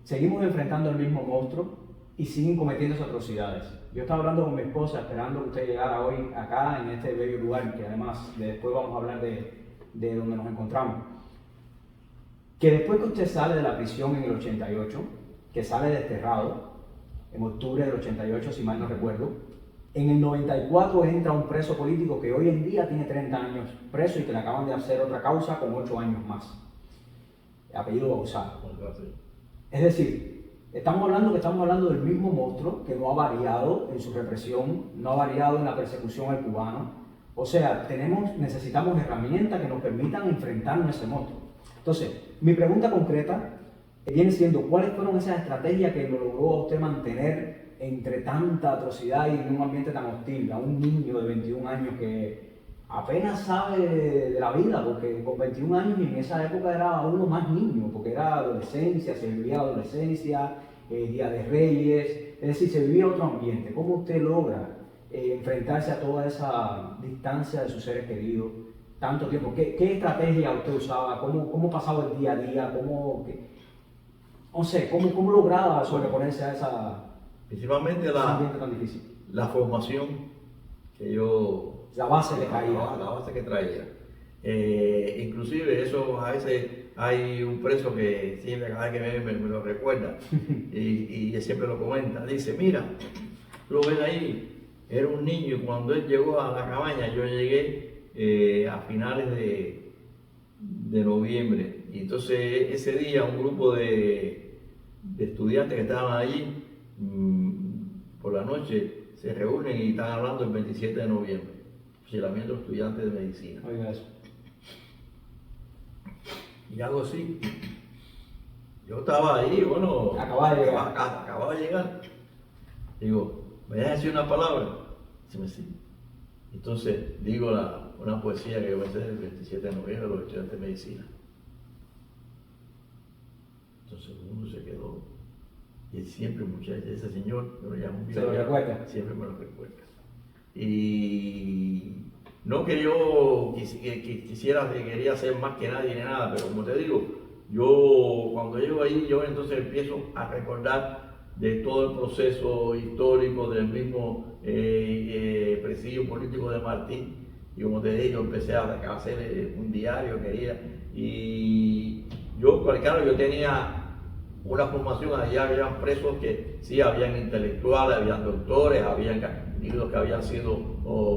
Speaker 1: Seguimos enfrentando el mismo monstruo y siguen cometiendo esas atrocidades. Yo estaba hablando con mi esposa esperando que usted llegara hoy acá en este bello lugar, que además después vamos a hablar de donde nos encontramos. Que después que usted sale de la prisión en el 88, que sale desterrado en octubre del 88, si mal no recuerdo, en el 94 entra un preso político que hoy en día tiene 30 años preso y que le acaban de hacer otra causa con 8 años más. Apellido Bauzá. Es decir, estamos hablando del mismo monstruo que no ha variado en su represión, no ha variado en la persecución al cubano. O sea, necesitamos herramientas que nos permitan enfrentarnos a ese monstruo. Entonces, mi pregunta concreta viene siendo, ¿cuáles fueron esas estrategias que lo logró a usted mantener entre tanta atrocidad y en un ambiente tan hostil, a un niño de 21 años que apenas sabe de la vida, porque con 21 años y en esa época era uno más niño, porque era adolescencia, se vivía adolescencia, Día de Reyes, es decir, se vivía otro ambiente. ¿Cómo usted logra enfrentarse a toda esa distancia de sus seres queridos tanto tiempo? ¿Qué estrategia usted usaba? ¿Cómo pasaba el día a día? ¿Cómo lograba sobreponerse a
Speaker 2: Principalmente
Speaker 1: ese ambiente tan difícil?
Speaker 2: la formación que yo...
Speaker 1: La base le caía.
Speaker 2: La base que traía. Inclusive eso a veces hay un preso que siempre cada vez que me lo recuerda y siempre lo comenta. Dice, mira, lo ven ahí, era un niño y cuando él llegó a la cabaña, yo llegué a finales de noviembre. Y entonces ese día un grupo de estudiantes que estaban allí por la noche se reúnen y están hablando el 27 de noviembre. Fusilamiento de estudiantes de medicina.
Speaker 1: Oiga eso.
Speaker 2: Y algo así. Yo estaba ahí, bueno, acababa de llegar. Digo, ¿me dejas decir una palabra? Dice, sí. Entonces digo una poesía que yo pensé el 27 de noviembre de los estudiantes de medicina. Entonces uno se quedó. Y siempre, ese señor, yo lo llamo
Speaker 1: ¿Se lo recuerda?
Speaker 2: Siempre me lo recuerda. Y no que yo quería ser más que nadie ni nada, pero como te digo, yo cuando llego ahí, yo entonces empiezo a recordar de todo el proceso histórico del mismo presidio político de Martí. Y como te digo, empecé a hacer un diario, y yo, claro, yo tenía una formación, allá habían presos que sí, habían intelectuales, habían doctores, habían individuos que habían sido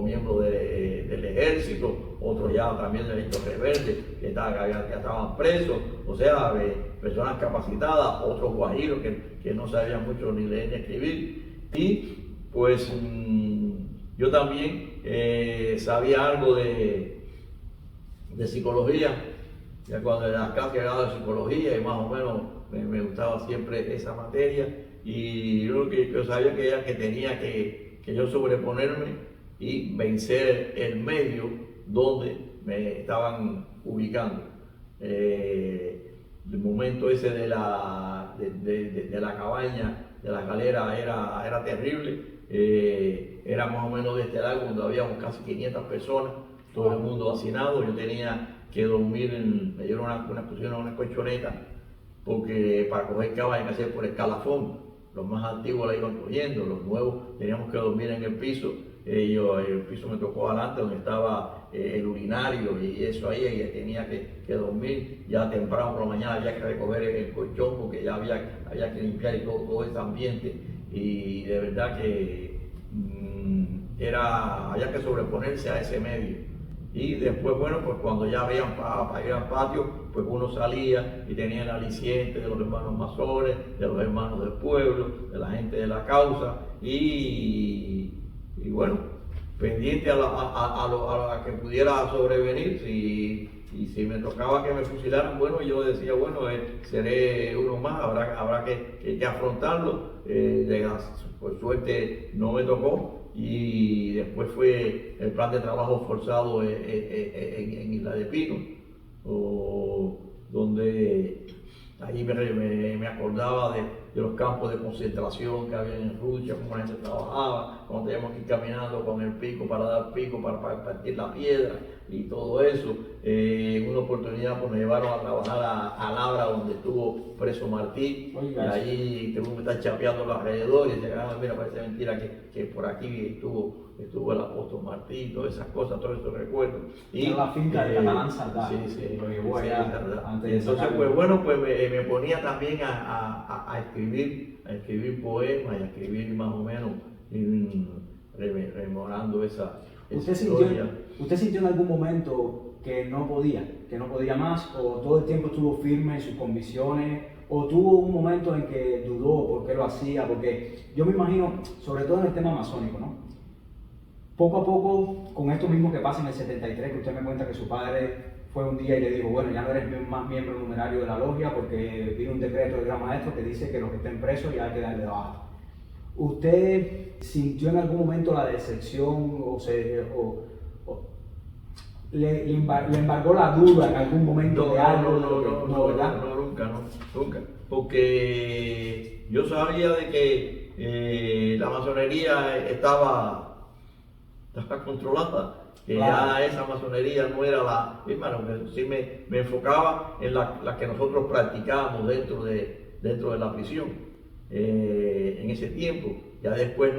Speaker 2: miembros del ejército, otros ya también del ejército rebelde, que estaban presos, o sea, personas capacitadas, otros guajiros que no sabían mucho ni leer ni escribir. Y pues yo también sabía algo de psicología, ya cuando en las clases de psicología y más o menos me gustaba siempre esa materia, y yo sabía que tenía que yo sobreponerme y vencer el medio donde me estaban ubicando. El momento ese de la cabaña, de la galera, era terrible. Era más o menos de este lado, cuando habíamos casi 500 personas, todo el mundo hacinado. Yo tenía que dormir, me dieron pusieron una colchoneta, porque para coger cabaña hay que hacer por escalafón. Los más antiguos la iban cogiendo, los nuevos teníamos que dormir en el piso. El piso me tocó adelante donde estaba el urinario y eso ahí, y tenía que dormir. Ya temprano por la mañana había que recoger el colchón porque ya había que limpiar y todo ese ambiente. Y de verdad que había que sobreponerse a ese medio. Y después, bueno, pues cuando ya habían para ir al patio, pues uno salía y tenía el aliciente de los hermanos masones, de los hermanos del pueblo, de la gente de la causa, y bueno, pendiente a que pudiera sobrevenir. Y si me tocaba que me fusilaran, bueno, yo decía, bueno, seré uno más, habrá que afrontarlo. Por suerte no me tocó. Y después fue el plan de trabajo forzado en Isla de Pino, donde ahí me acordaba de los campos de concentración que había en Rusia, cómo la gente trabajaba, cuando teníamos que ir caminando con el pico para dar pico, para partir la piedra y todo eso. En una oportunidad pues me llevaron a trabajar a Labra, donde estuvo preso Martí. Oiga, y allí tuve que estar chapeando alrededor y llegaban, mira, parece mentira que por aquí estuvo el apóstol Martí, todas esas cosas, todos esos recuerdos. Y
Speaker 1: la finca de Catalán Saldá.
Speaker 2: Sí,
Speaker 1: lo llevó allá.
Speaker 2: Entonces, pues bueno, pues me ponía también a escribir poemas y a escribir más o menos rememorando esa historia.
Speaker 1: ¿Usted sintió en algún momento que no podía más, o todo el tiempo estuvo firme en sus convicciones, o tuvo un momento en que dudó por qué lo hacía? Porque yo me imagino, sobre todo en el tema masónico, ¿no? Poco a poco, con esto mismo que pasa en el 73, que usted me cuenta que su padre fue un día y le dijo, bueno, ya no eres más miembro numerario de la logia porque vino un decreto del gran maestro que dice que los que estén presos ya hay que darle de baja. ¿Usted sintió en algún momento la decepción le embargó la duda en algún momento de algo?
Speaker 2: No,
Speaker 1: ¿Verdad?
Speaker 2: nunca. Porque yo sabía de que la masonería estaba controlada, que
Speaker 1: Claro.
Speaker 2: ya esa masonería no era la misma, sí me enfocaba en la que nosotros practicábamos dentro de la prisión en ese tiempo. Ya después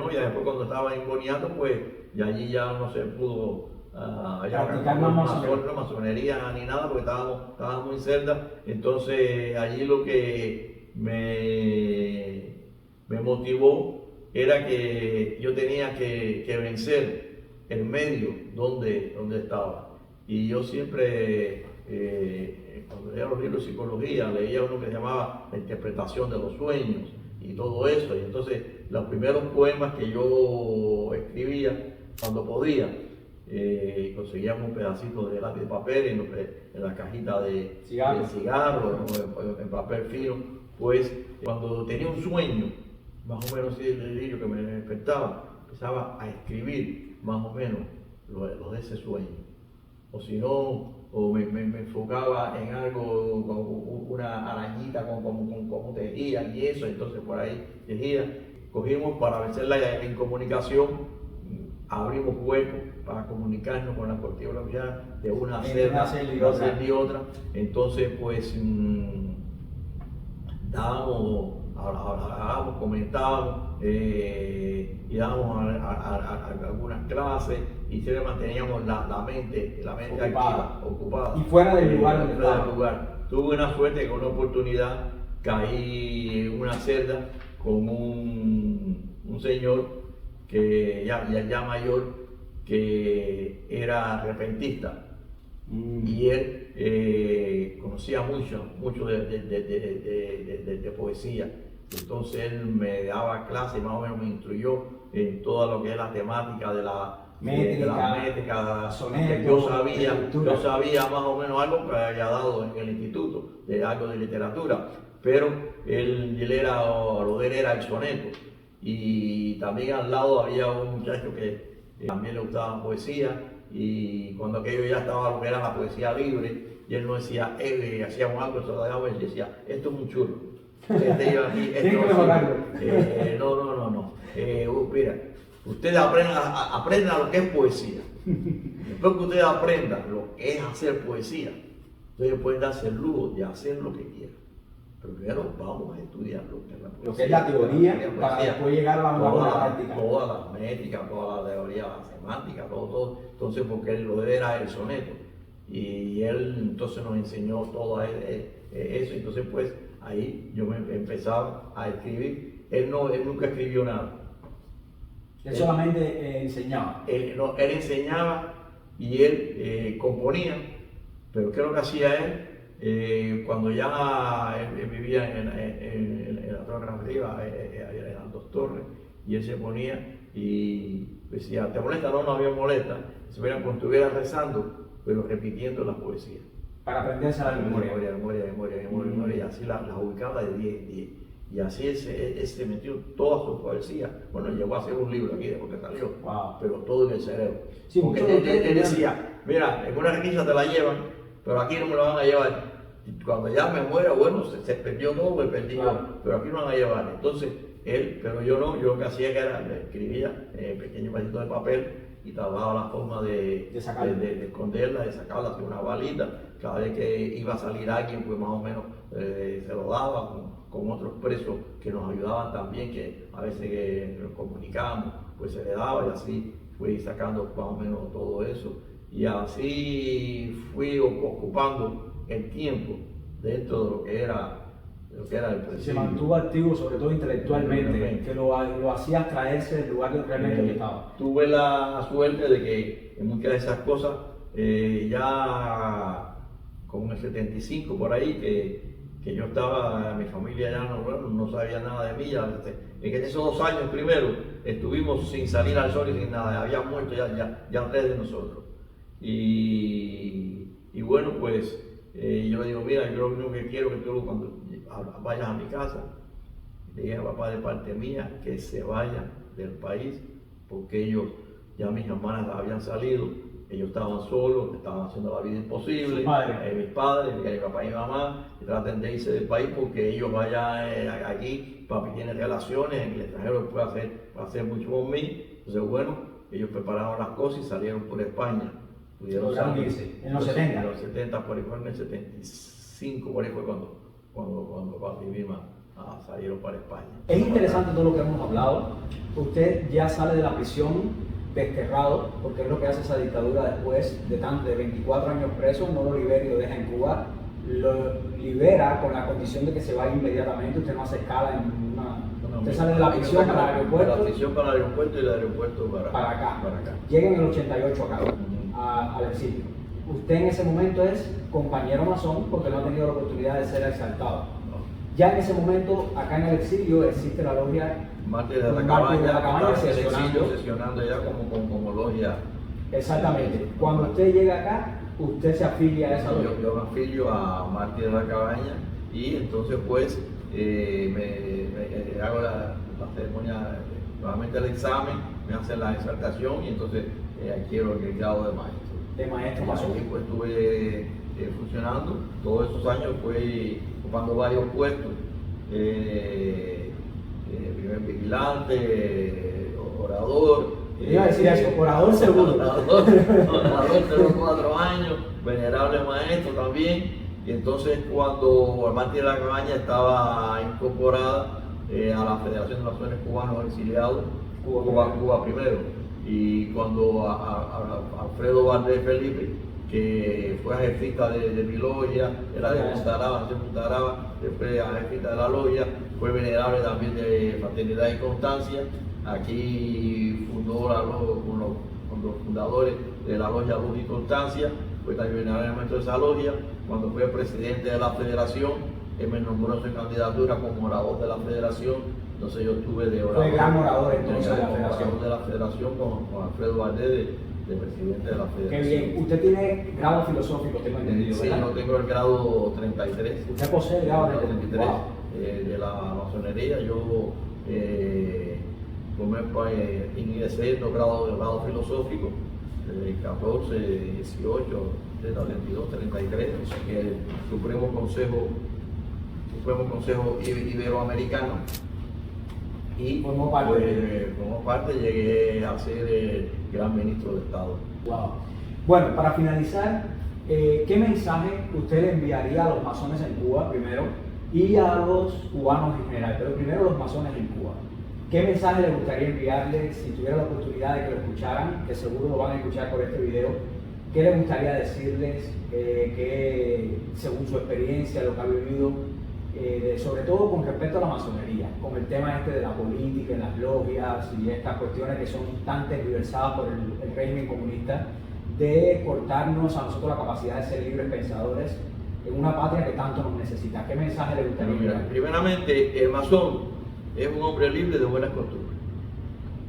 Speaker 2: cuando estaba en Boniato, pues ya allí ya no se pudo
Speaker 1: practicar más
Speaker 2: masonería ni nada, porque estábamos muy cerca. Entonces allí lo que me motivó era que yo tenía que vencer el medio donde estaba. Y yo siempre, cuando leía los libros de psicología, leía uno que se llamaba La interpretación de los sueños y todo eso. Y entonces los primeros poemas que yo escribía cuando podía, conseguíamos un pedacito de lápiz de papel en la cajita de cigarro, en papel fino. Pues cuando tenía un sueño, más o menos el delirio que me despertaba, empezaba a escribir más o menos lo de ese sueño. O si no, me enfocaba en algo, como una arañita como tejía y eso, entonces por ahí tejía. Cogimos para vencer la incomunicación, abrimos huecos para comunicarnos con la cortívula de una celda y otra. Entonces pues hablábamos, comentábamos y dábamos algunas clases y siempre manteníamos la mente ocupada.
Speaker 1: Y fuera del lugar donde
Speaker 2: estaba. Tuve una suerte que una oportunidad caí en una celda con un señor que ya mayor, que era repentista. Y él conocía mucho de poesía. Entonces él me daba clases y más o menos me instruyó en todo lo que es la temática de la métrica,
Speaker 1: soneto,
Speaker 2: yo sabía más o menos algo que había dado en el instituto, de algo de literatura, pero él lo de él era el soneto. Y también al lado había un muchacho que también le gustaba la poesía. Y cuando aquello ya estaba lo que era la poesía libre, y él no decía, hacíamos algo, se lo dejaba, él decía, esto es un churro. No. Mira, ustedes aprendan lo que es poesía. Después que ustedes aprendan lo que es hacer poesía, ustedes pueden darse el lujo de hacer lo que quieran. Pero primero vamos a estudiar lo que es la poesía.
Speaker 1: Lo que es la teoría, para después llegar a la práctica.
Speaker 2: Toda la métrica, toda la teoría, la semántica, todo. Entonces, porque él lo era el soneto. Y él entonces nos enseñó todo eso. Entonces, pues, ahí yo me empezaba a escribir. Él nunca escribió nada.
Speaker 1: Él solamente enseñaba.
Speaker 2: Él enseñaba y él componía. Pero ¿qué es lo que hacía él? Cuando ya él vivía en la torre arriba, eran 2 torres, y él se ponía y decía, ¿te molesta? No había molesta. Se veían cuando estuviera rezando, pero repitiendo las poesías.
Speaker 1: Para aprenderse a la memoria.
Speaker 2: Memoria, y así las ubicaba de 10 en 10. Y así él se metió toda su poesía. Bueno, llegó a hacer un libro aquí después que salió, pero todo en el cerebro.
Speaker 1: Sí,
Speaker 2: porque él decía, mira, en una requisa te la llevan, pero aquí no me la van a llevar. Y cuando ya me muera, bueno, se perdió todo, me perdí yo, pero aquí no me van a llevar. Entonces, pero yo no, yo lo que hacía le escribía pequeños pedacitos de papel y trataba la forma de esconderla, de sacarla de una balita. Cada vez que iba a salir alguien, pues más o menos se lo daba con otros presos que nos ayudaban también, que a veces que nos comunicábamos, pues se le daba, y así fui sacando más o menos todo eso. Y así fui ocupando el tiempo dentro de lo que era el presidio.
Speaker 1: Se mantuvo activo, sobre todo intelectualmente, que lo hacía traerse del lugar que realmente estaba.
Speaker 2: Tuve la suerte de que en muchas de esas cosas, ya con el 75 por ahí, que yo estaba, mi familia ya no sabía nada de mí. En esos 2 años primero estuvimos sin salir al sol y sin nada, había muerto ya 3 de nosotros. Y bueno, pues yo le digo, mira, yo lo único que quiero que tú cuando vayas a mi casa, le dije a papá de parte mía que se vaya del país, porque ellos, ya mis hermanas habían salido, ellos estaban solos, estaban haciendo la vida imposible.
Speaker 1: Mis
Speaker 2: padres, mi papá y mi mamá, y traten de irse del país porque ellos allá aquí, papi tiene relaciones, en el extranjero puede hacer mucho por mí. Entonces, bueno, ellos prepararon las cosas y salieron por España.
Speaker 1: ¿Lograron irse? ¿En los 70?
Speaker 2: En los 70, por ahí fue en el 75, por ahí fue cuando papi y mi mamá salieron para España.
Speaker 1: Es interesante todo lo que hemos hablado. Usted ya sale de la prisión desterrado, porque es lo que hace esa dictadura después de 24 años preso, no lo libera y lo deja en Cuba. Lo libera con la condición de que se vaya inmediatamente, usted no hace escala en una... Usted sale de la prisión para el aeropuerto.
Speaker 2: De la prisión para el aeropuerto y del aeropuerto para
Speaker 1: acá. Llega en el 88 acá, al exilio. Usted en ese momento es compañero masón porque no ha tenido la oportunidad de ser exaltado. Ya en ese momento, acá en el exilio, existe la logia
Speaker 2: Mártires de la Cabaña,
Speaker 1: sesionando
Speaker 2: ya como logia.
Speaker 1: Exactamente. Cuando usted llega acá, usted se afilia a esa logia.
Speaker 2: Yo me afilio a Mártires de la Cabaña y entonces pues me hago la ceremonia, nuevamente el examen, me hacen la exaltación y entonces adquiero el grado de maestro.
Speaker 1: De maestro masón.
Speaker 2: Y pues estuve funcionando todos esos años, fue ocupando varios puestos. Primer vigilante, orador.
Speaker 1: Iba a decir eso, orador seguro.
Speaker 2: Orador, tengo 4 años, venerable maestro también. Y entonces cuando el Mártir de la Cabaña estaba incorporada a la Federación de Masones Cubanos Exiliados, Cuba primero, y cuando a Alfredo Valdés Felipe, que fue jefita de mi logia, era de Punta Araba, después a jefita de la logia, fue venerable también de Fraternidad y Constancia. Aquí fundó con los fundadores de la logia Luz y Constancia, fue también venerable maestro de esa logia. Cuando fue presidente de la federación, él me nombró en su candidatura como orador de la federación. Entonces yo estuve de orador.
Speaker 1: Fue gran orador entonces
Speaker 2: de la federación con Alfredo Valdés, de presidente de la federación.
Speaker 1: Qué bien. Usted tiene grado filosófico, tengo entendido,
Speaker 2: sí,
Speaker 1: ¿verdad?
Speaker 2: yo tengo el grado 33.
Speaker 1: ¿Usted posee el grado
Speaker 2: 33
Speaker 1: wow.
Speaker 2: De la masonería? Yo ingresé en los grado filosófico, 14, 18, 32, 33, que el Supremo Consejo Iberoamericano. Y
Speaker 1: formó parte,
Speaker 2: llegué a ser el gran ministro de Estado.
Speaker 1: Wow. Bueno, para finalizar, ¿qué mensaje usted le enviaría a los masones en Cuba primero y a los cubanos en general? Pero primero los masones en Cuba. ¿Qué mensaje le gustaría enviarles si tuviera la oportunidad de que lo escucharan, que seguro lo van a escuchar por este video? ¿Qué le gustaría decirles que según su experiencia, lo que ha vivido, sobre todo con respecto a la masonería, con el tema de la política, las logias y estas cuestiones que son tan tergiversadas por el régimen comunista, de cortarnos a nosotros la capacidad de ser libres pensadores en una patria que tanto nos necesita? ¿Qué mensaje le gustaría enviar?
Speaker 2: Primeramente, el masón es un hombre libre de buenas costumbres.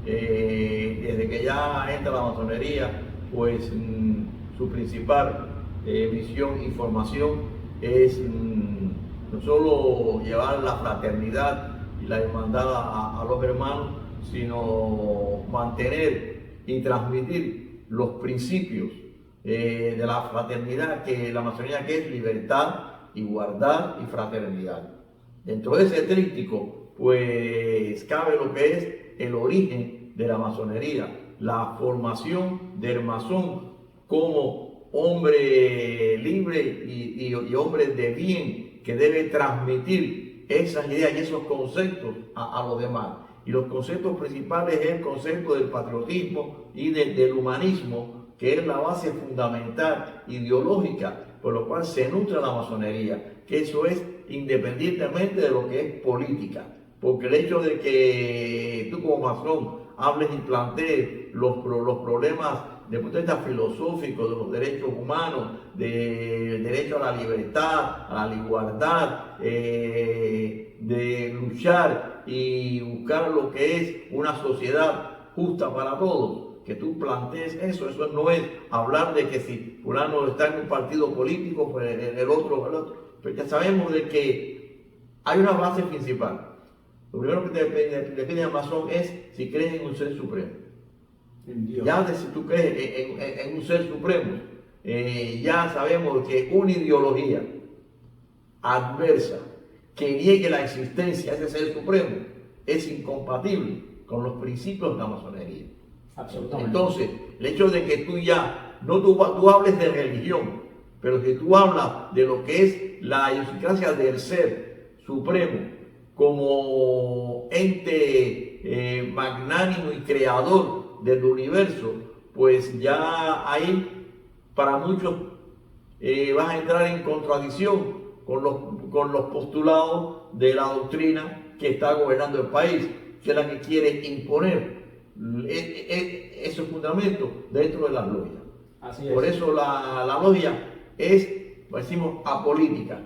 Speaker 2: Desde que ya entra la masonería, pues su principal misión y formación es no solo llevar la fraternidad y la hermandad a los hermanos, sino mantener y transmitir los principios de la fraternidad, que la masonería que es libertad, igualdad y fraternidad. Dentro de ese tríptico, pues cabe lo que es el origen de la masonería, la formación del masón como hombre libre y hombre de bien, que debe transmitir esas ideas y esos conceptos a los demás. Y los conceptos principales es el concepto del patriotismo y del humanismo, que es la base fundamental ideológica por lo cual se nutre la masonería, que eso es independientemente de lo que es política. Porque el hecho de que tú como masón hables y plantees los problemas desde el punto de vista filosófico de los derechos humanos, del derecho a la libertad, a la igualdad, de luchar y buscar lo que es una sociedad justa para todos, que tú plantees eso no es hablar de que si fulano está en un partido político, pues el otro. Pero ya sabemos de que hay una base principal. Lo primero que te piden al masón es si crees en un ser supremo.
Speaker 1: En Dios.
Speaker 2: Ya si tú crees en un ser supremo, ya sabemos que una ideología adversa que niegue la existencia de ese ser supremo es incompatible con los principios de la masonería.
Speaker 1: Absolutamente.
Speaker 2: Entonces, el hecho de que tú ya, no tú hables de religión, pero que tú hablas de lo que es la idiosincrasia del ser supremo como ente magnánimo y creador del universo, pues ya ahí para muchos vas a entrar en contradicción con los postulados de la doctrina que está gobernando el país, que es la que quiere imponer esos fundamentos dentro de las logias.
Speaker 1: Así es.
Speaker 2: Por eso la logia es, decimos, apolítica,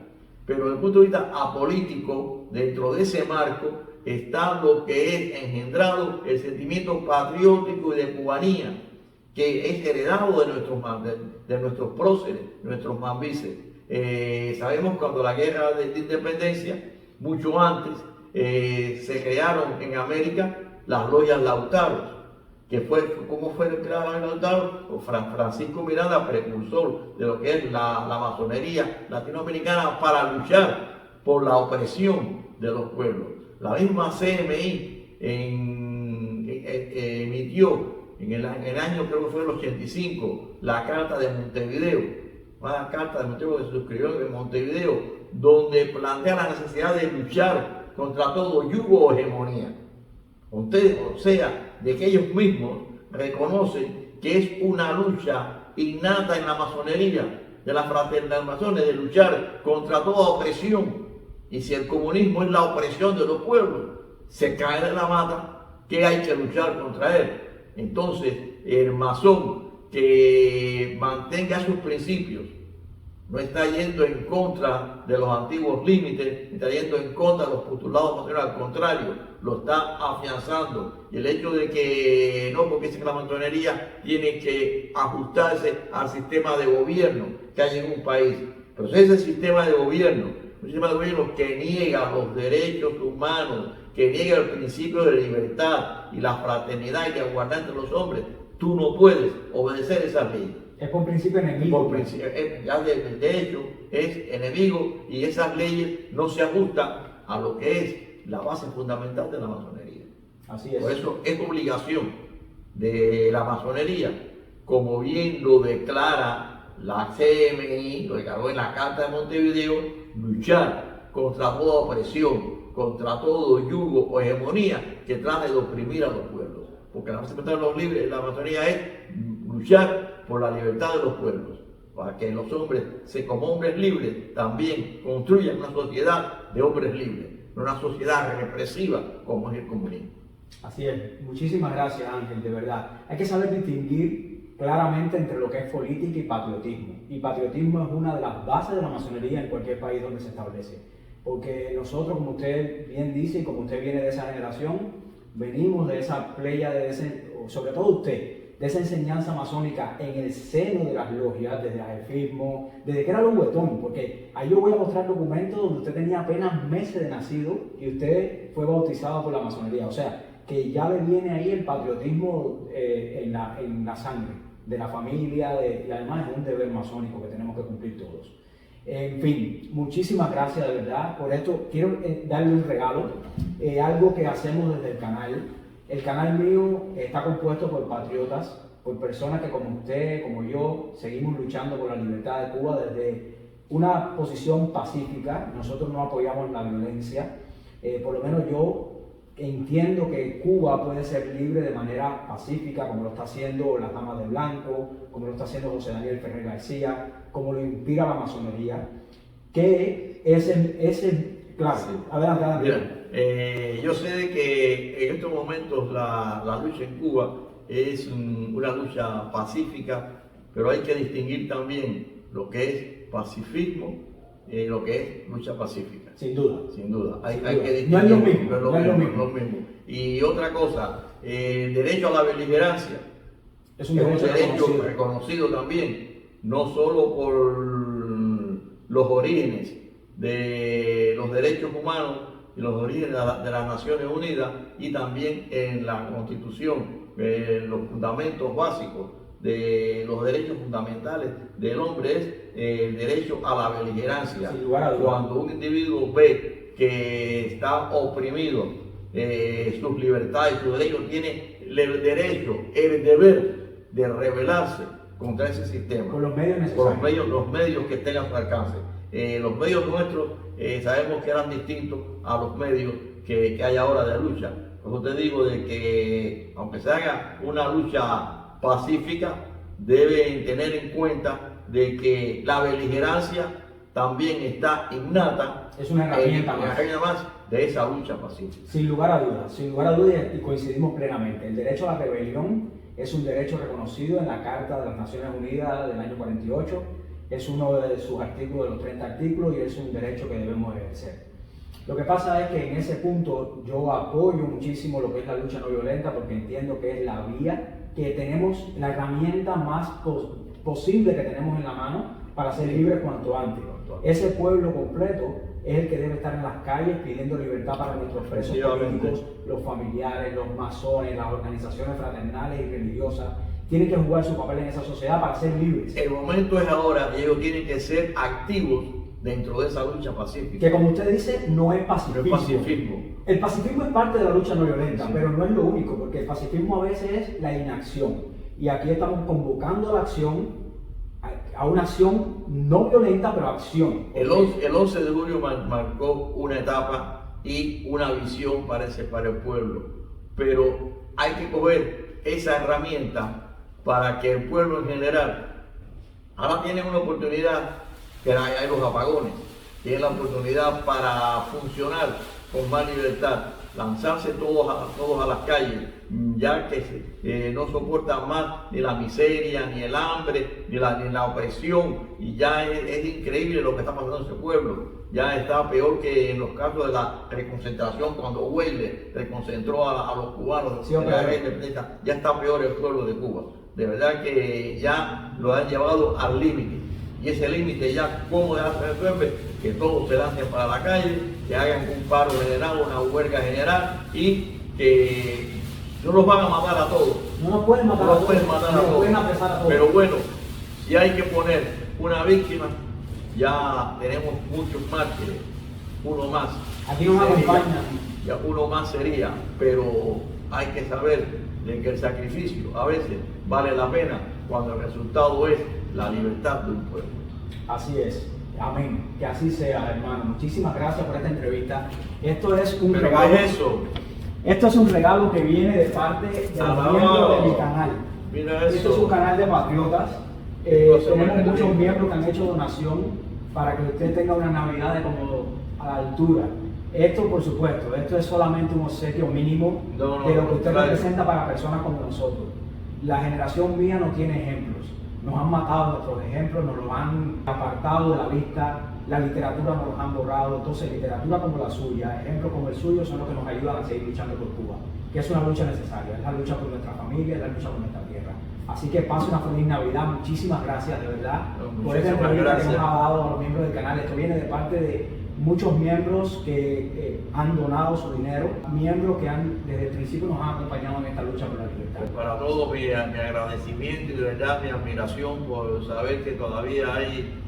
Speaker 2: pero desde el punto de vista apolítico, dentro de ese marco está lo que es engendrado el sentimiento patriótico y de cubanía, que es heredado de nuestros próceres, nuestros mambises. Sabemos cuando la guerra de independencia, mucho antes, se crearon en América las logias Lautaros, que ¿cómo fue creada la Lautaro? Francisco Miranda, precursor de lo que es la masonería latinoamericana para luchar por la opresión de los pueblos. La misma CMI emitió en el año, creo que fue el 85, la Carta de Montevideo, una carta de Montevideo que se suscribió en Montevideo, donde plantea la necesidad de luchar contra todo yugo o hegemonía. O sea, de que ellos mismos reconocen que es una lucha innata en la masonería, de la fraternidad masones, de luchar contra toda opresión. Y si el comunismo es la opresión de los pueblos, se cae de la mata, que hay que luchar contra él. Entonces, el masón que mantenga sus principios, no está yendo en contra de los antiguos límites, está yendo en contra de los postulados masoneros, al contrario, lo está afianzando. Y el hecho de que no, porque dice que la masonería tiene que ajustarse al sistema de gobierno que hay en un país. Pero si ese sistema de gobierno, un sistema de gobierno que niega los derechos humanos, que niega el principio de libertad y la fraternidad y la igualdad entre los hombres, tú no puedes obedecer esas leyes.
Speaker 1: Es por principio enemigo.
Speaker 2: Por principio, ya de hecho es enemigo, y esas leyes no se ajustan a lo que es la base fundamental de la masonería.
Speaker 1: Así es.
Speaker 2: Por eso es obligación de la masonería, como bien lo declara la CMI, lo declaró en la Carta de Montevideo, luchar contra toda opresión, contra todo yugo o hegemonía que trate de oprimir a los pueblos. Porque la masonería es luchar por la libertad de los pueblos, para que los hombres, como hombres libres, también construyan una sociedad de hombres libres, no una sociedad represiva como es el comunismo.
Speaker 1: Así es. Muchísimas gracias, Ángel, de verdad. Hay que saber distinguir claramente entre lo que es política y patriotismo. Y patriotismo es una de las bases de la masonería en cualquier país donde se establece. Porque nosotros, como usted bien dice y como usted viene de esa generación, venimos de esa playa, sobre todo usted, de esa enseñanza masónica en el seno de las logias, desde el jefismo, desde que era los huetón, porque ahí yo voy a mostrar documentos donde usted tenía apenas meses de nacido y usted fue bautizado por la masonería. O sea, que ya le viene ahí el patriotismo en la sangre de la familia, y además es un deber masónico que tenemos que cumplir todos. En fin, muchísimas gracias de verdad por esto. Quiero darle un regalo, algo que hacemos desde el canal. El canal mío está compuesto por patriotas, por personas que como usted, como yo, seguimos luchando por la libertad de Cuba desde una posición pacífica. Nosotros no apoyamos la violencia. Por lo menos yo entiendo que Cuba puede ser libre de manera pacífica, como lo está haciendo las Damas de Blanco, como lo está haciendo José Daniel Ferrer García, como lo inspira la masonería, que claro,
Speaker 2: Sí.
Speaker 1: adelante.
Speaker 2: Mira, yo sé de que en estos momentos la lucha en Cuba es una lucha pacífica, pero hay que distinguir también lo que es pacifismo y lo que es lucha pacífica.
Speaker 1: Sin duda.
Speaker 2: Sin duda. Hay
Speaker 1: duda.
Speaker 2: que distinguir.
Speaker 1: No es lo mismo.
Speaker 2: No es lo mismo. Y otra cosa, el derecho a la beligerancia
Speaker 1: Es un derecho
Speaker 2: reconocido también, no solo por los orígenes de los derechos humanos, y los orígenes de las Naciones Unidas, y también en la Constitución, los fundamentos básicos de los derechos fundamentales del hombre es el derecho a la beligerancia. Cuando un individuo ve que está oprimido, sus libertades, sus derechos, tiene el derecho, el deber de rebelarse contra ese sistema.
Speaker 1: Con los medios necesarios.
Speaker 2: Los medios que estén a su alcance. Los medios nuestros sabemos que eran distintos a los medios que hay ahora de lucha. Por eso te digo de que aunque se haga una lucha pacífica, deben tener en cuenta de que la beligerancia también está innata.
Speaker 1: Es una herramienta
Speaker 2: más de esa lucha pacífica.
Speaker 1: Sin lugar a dudas, y coincidimos plenamente. El derecho a la rebelión es un derecho reconocido en la Carta de las Naciones Unidas del año 48. Es uno de sus artículos, de los 30 artículos, y es un derecho que debemos ejercer. Lo que pasa es que en ese punto yo apoyo muchísimo lo que es la lucha no violenta, porque entiendo que es la vía, que tenemos la herramienta más posible que tenemos en la mano para ser libres cuanto antes. Ese pueblo completo es el que debe estar en las calles pidiendo libertad para nuestros presos políticos, los familiares, los masones, las organizaciones fraternales y religiosas. Tienen que jugar su papel en esa sociedad para ser libres.
Speaker 2: El momento es ahora y ellos tienen que ser activos dentro de esa lucha pacífica.
Speaker 1: Que como usted dice, no es pacifismo.
Speaker 2: No es pacifismo.
Speaker 1: El pacifismo es parte de la lucha no violenta, sí, pero no es lo único, porque el pacifismo a veces es la inacción. Y aquí estamos convocando a la acción, a una acción no violenta, pero acción.
Speaker 2: El 11 de julio marcó una etapa y una visión para el pueblo. Pero hay que coger esa herramienta para que el pueblo en general, ahora tiene una oportunidad, que hay los apagones, tienen la oportunidad para funcionar con más libertad, lanzarse todos a las calles, ya que no soportan más ni la miseria, ni el hambre, ni la opresión, y ya es increíble lo que está pasando en ese pueblo. Ya está peor que en los casos de la reconcentración, cuando Huele reconcentró a los cubanos,
Speaker 1: sí,
Speaker 2: ya está peor el pueblo de Cuba. De verdad que ya lo han llevado al límite. Y ese límite ya, ¿cómo se resuelve? Que todos se lancen para la calle, que hagan un paro general, una huelga general, y que no los van a matar a todos.
Speaker 1: No nos pueden matar,
Speaker 2: pueden apresar a todos. Pero bueno, si hay que poner una víctima, ya tenemos muchos mártires, uno más.
Speaker 1: Aquí nos acompaña.
Speaker 2: Ya uno más sería, pero hay que saber de que el sacrificio a veces vale la pena cuando el resultado es la libertad de un pueblo.
Speaker 1: Así es. Amén. Que así sea, hermano. Muchísimas gracias por esta entrevista. Esto es un regalo.
Speaker 2: ¿Qué es eso?
Speaker 1: Esto es un regalo que viene de parte de los miembros de mi canal.
Speaker 2: Mira eso.
Speaker 1: Esto es un canal de patriotas. Tenemos muchos miembros que han hecho donación para que usted tenga una Navidad como a la altura. Esto, por supuesto, esto es solamente un obsequio mínimo de lo que usted representa para personas como nosotros. La generación mía no tiene ejemplos. Nos han matado nuestros ejemplos, nos los han apartado de la vista, la literatura nos los han borrado. Entonces, literatura como la suya, ejemplos como el suyo, son los que nos ayudan a seguir luchando por Cuba, que es una lucha necesaria, es la lucha por nuestra familia, es la lucha por nuestra tierra. Así que pase una feliz Navidad. Muchísimas gracias, de verdad, por esta entrevista que nos ha dado a los miembros del canal. Esto viene de parte de muchos miembros que han donado su dinero, miembros que desde el principio nos han acompañado en esta lucha por la libertad.
Speaker 2: Para todos mi agradecimiento y de verdad mi admiración por saber que todavía hay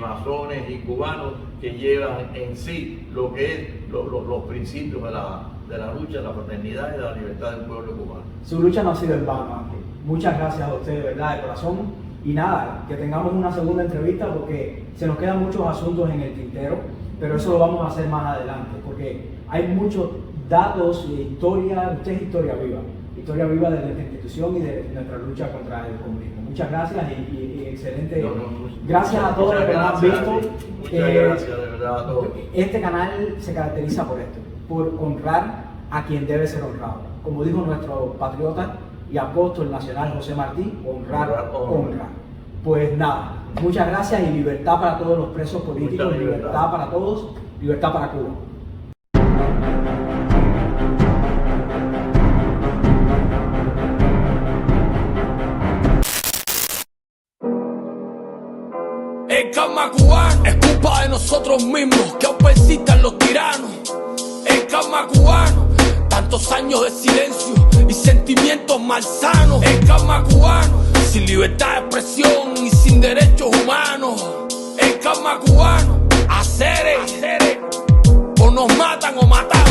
Speaker 2: masones y cubanos que llevan en sí lo que es los principios de la lucha, de la fraternidad y de la libertad del pueblo cubano.
Speaker 1: Su lucha no ha sido en vano, Ángel. Muchas gracias a usted, de verdad, de corazón. Y nada, que tengamos una segunda entrevista porque se nos quedan muchos asuntos en el tintero, pero eso lo vamos a hacer más adelante porque hay muchos datos y historia. Usted es historia viva de nuestra institución y de nuestra lucha contra el comunismo. Muchas gracias y excelente. Gracias a todos los que nos han visto.
Speaker 2: Muchas gracias, de verdad, a todos.
Speaker 1: Este canal se caracteriza por esto, por honrar a quien debe ser honrado. Como dijo nuestro patriota y apóstol nacional José Martí, honrar, honra. Pues nada, muchas gracias y libertad para todos los presos políticos, libertad para todos, libertad para Cuba.
Speaker 3: El karma cubano es culpa de nosotros mismos, que aún persistan los tiranos. karma cubano, tantos años de silencio y sentimientos malsanos. El karma cubano, sin libertad de expresión y sin derechos humanos. El karma cubano, hacer o nos matan o matamos.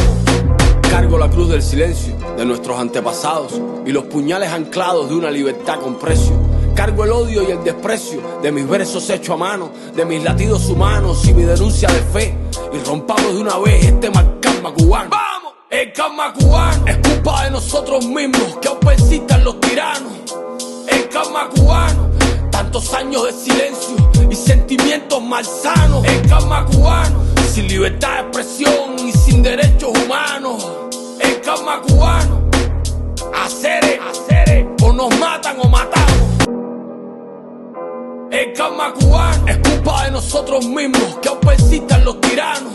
Speaker 3: Cargo la cruz del silencio de nuestros antepasados y los puñales anclados de una libertad con precio. Cargo el odio y el desprecio de mis versos hechos a mano, de mis latidos humanos y mi denuncia de fe. Y rompamos de una vez este mal karma cubano. ¡Vamos! El karma cubano es culpa de nosotros mismos, que aún persistan los tiranos. El karma cubano, tantos años de silencio y sentimientos malsanos. El karma cubano, sin libertad de expresión y sin derechos humanos. El karma cubano, hacer o nos matan o matamos. El karma cubano es culpa de nosotros mismos, que aún persistan los tiranos.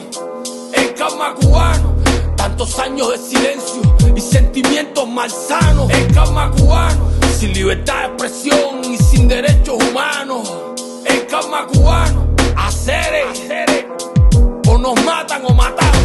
Speaker 3: El karma cubano, tantos años de silencio y sentimientos malsanos. El karma cubano, sin libertad de expresión y sin derechos humanos. El karma cubano, hacer o nos matan o matamos.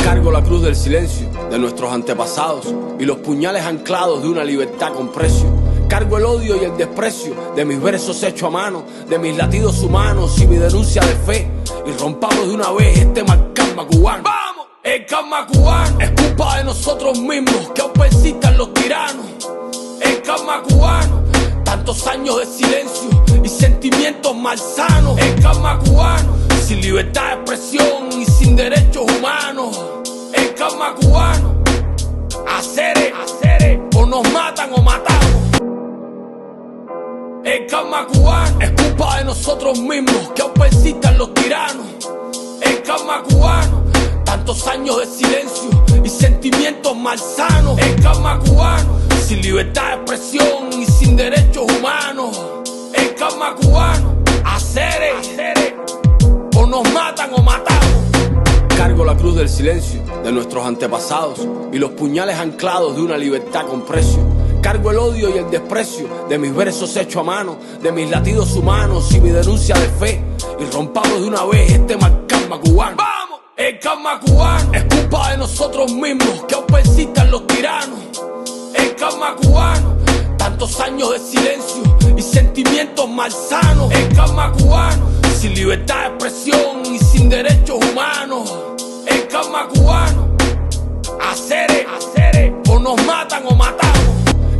Speaker 3: Cargo la cruz del silencio de nuestros antepasados y los puñales anclados de una libertad con precio. Cargo el odio y el desprecio de mis versos hechos a mano, de mis latidos humanos y mi denuncia de fe. Y rompamos de una vez este mal karma cubano. ¡Vamos! El karma cubano es culpa de nosotros mismos, que aún persistan los tiranos. El karma cubano, tantos años de silencio y sentimientos malsanos. El karma cubano, sin libertad de expresión y sin derechos humanos. El karma cubano, hacer o nos matan o matamos. El karma cubano es culpa de nosotros mismos, que aún persistan los tiranos. El karma cubano, tantos años de silencio y sentimientos malsanos. El karma cubano, sin libertad de expresión y sin derechos humanos. El karma cubano, hacer o nos matan o matamos. Cargo la cruz del silencio de nuestros antepasados y los puñales anclados de una libertad con precio. Cargo el odio y el desprecio de mis versos hechos a mano, de mis latidos humanos y mi denuncia de fe. Y rompamos de una vez este mal karma cubano. ¡Vamos! El karma cubano es culpa de nosotros mismos, que aún persistan los tiranos. El karma cubano, tantos años de silencio y sentimientos malsanos. El karma cubano, sin libertad de expresión y sin derechos humanos. El karma cubano, hacer o nos matan o matamos.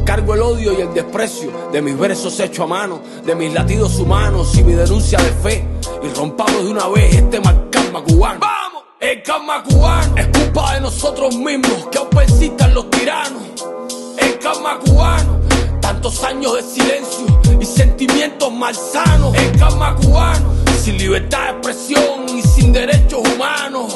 Speaker 3: Cargo el odio y el desprecio de mis versos hechos a mano, de mis latidos humanos y mi denuncia de fe. Y rompamos de una vez este mal karma cubano. ¡Vamos! El karma cubano es culpa de nosotros mismos, que aún persistan los tiranos. El karma cubano, tantos años de silencio y sentimientos malsanos. El karma cubano, sin libertad de expresión y sin derechos humanos.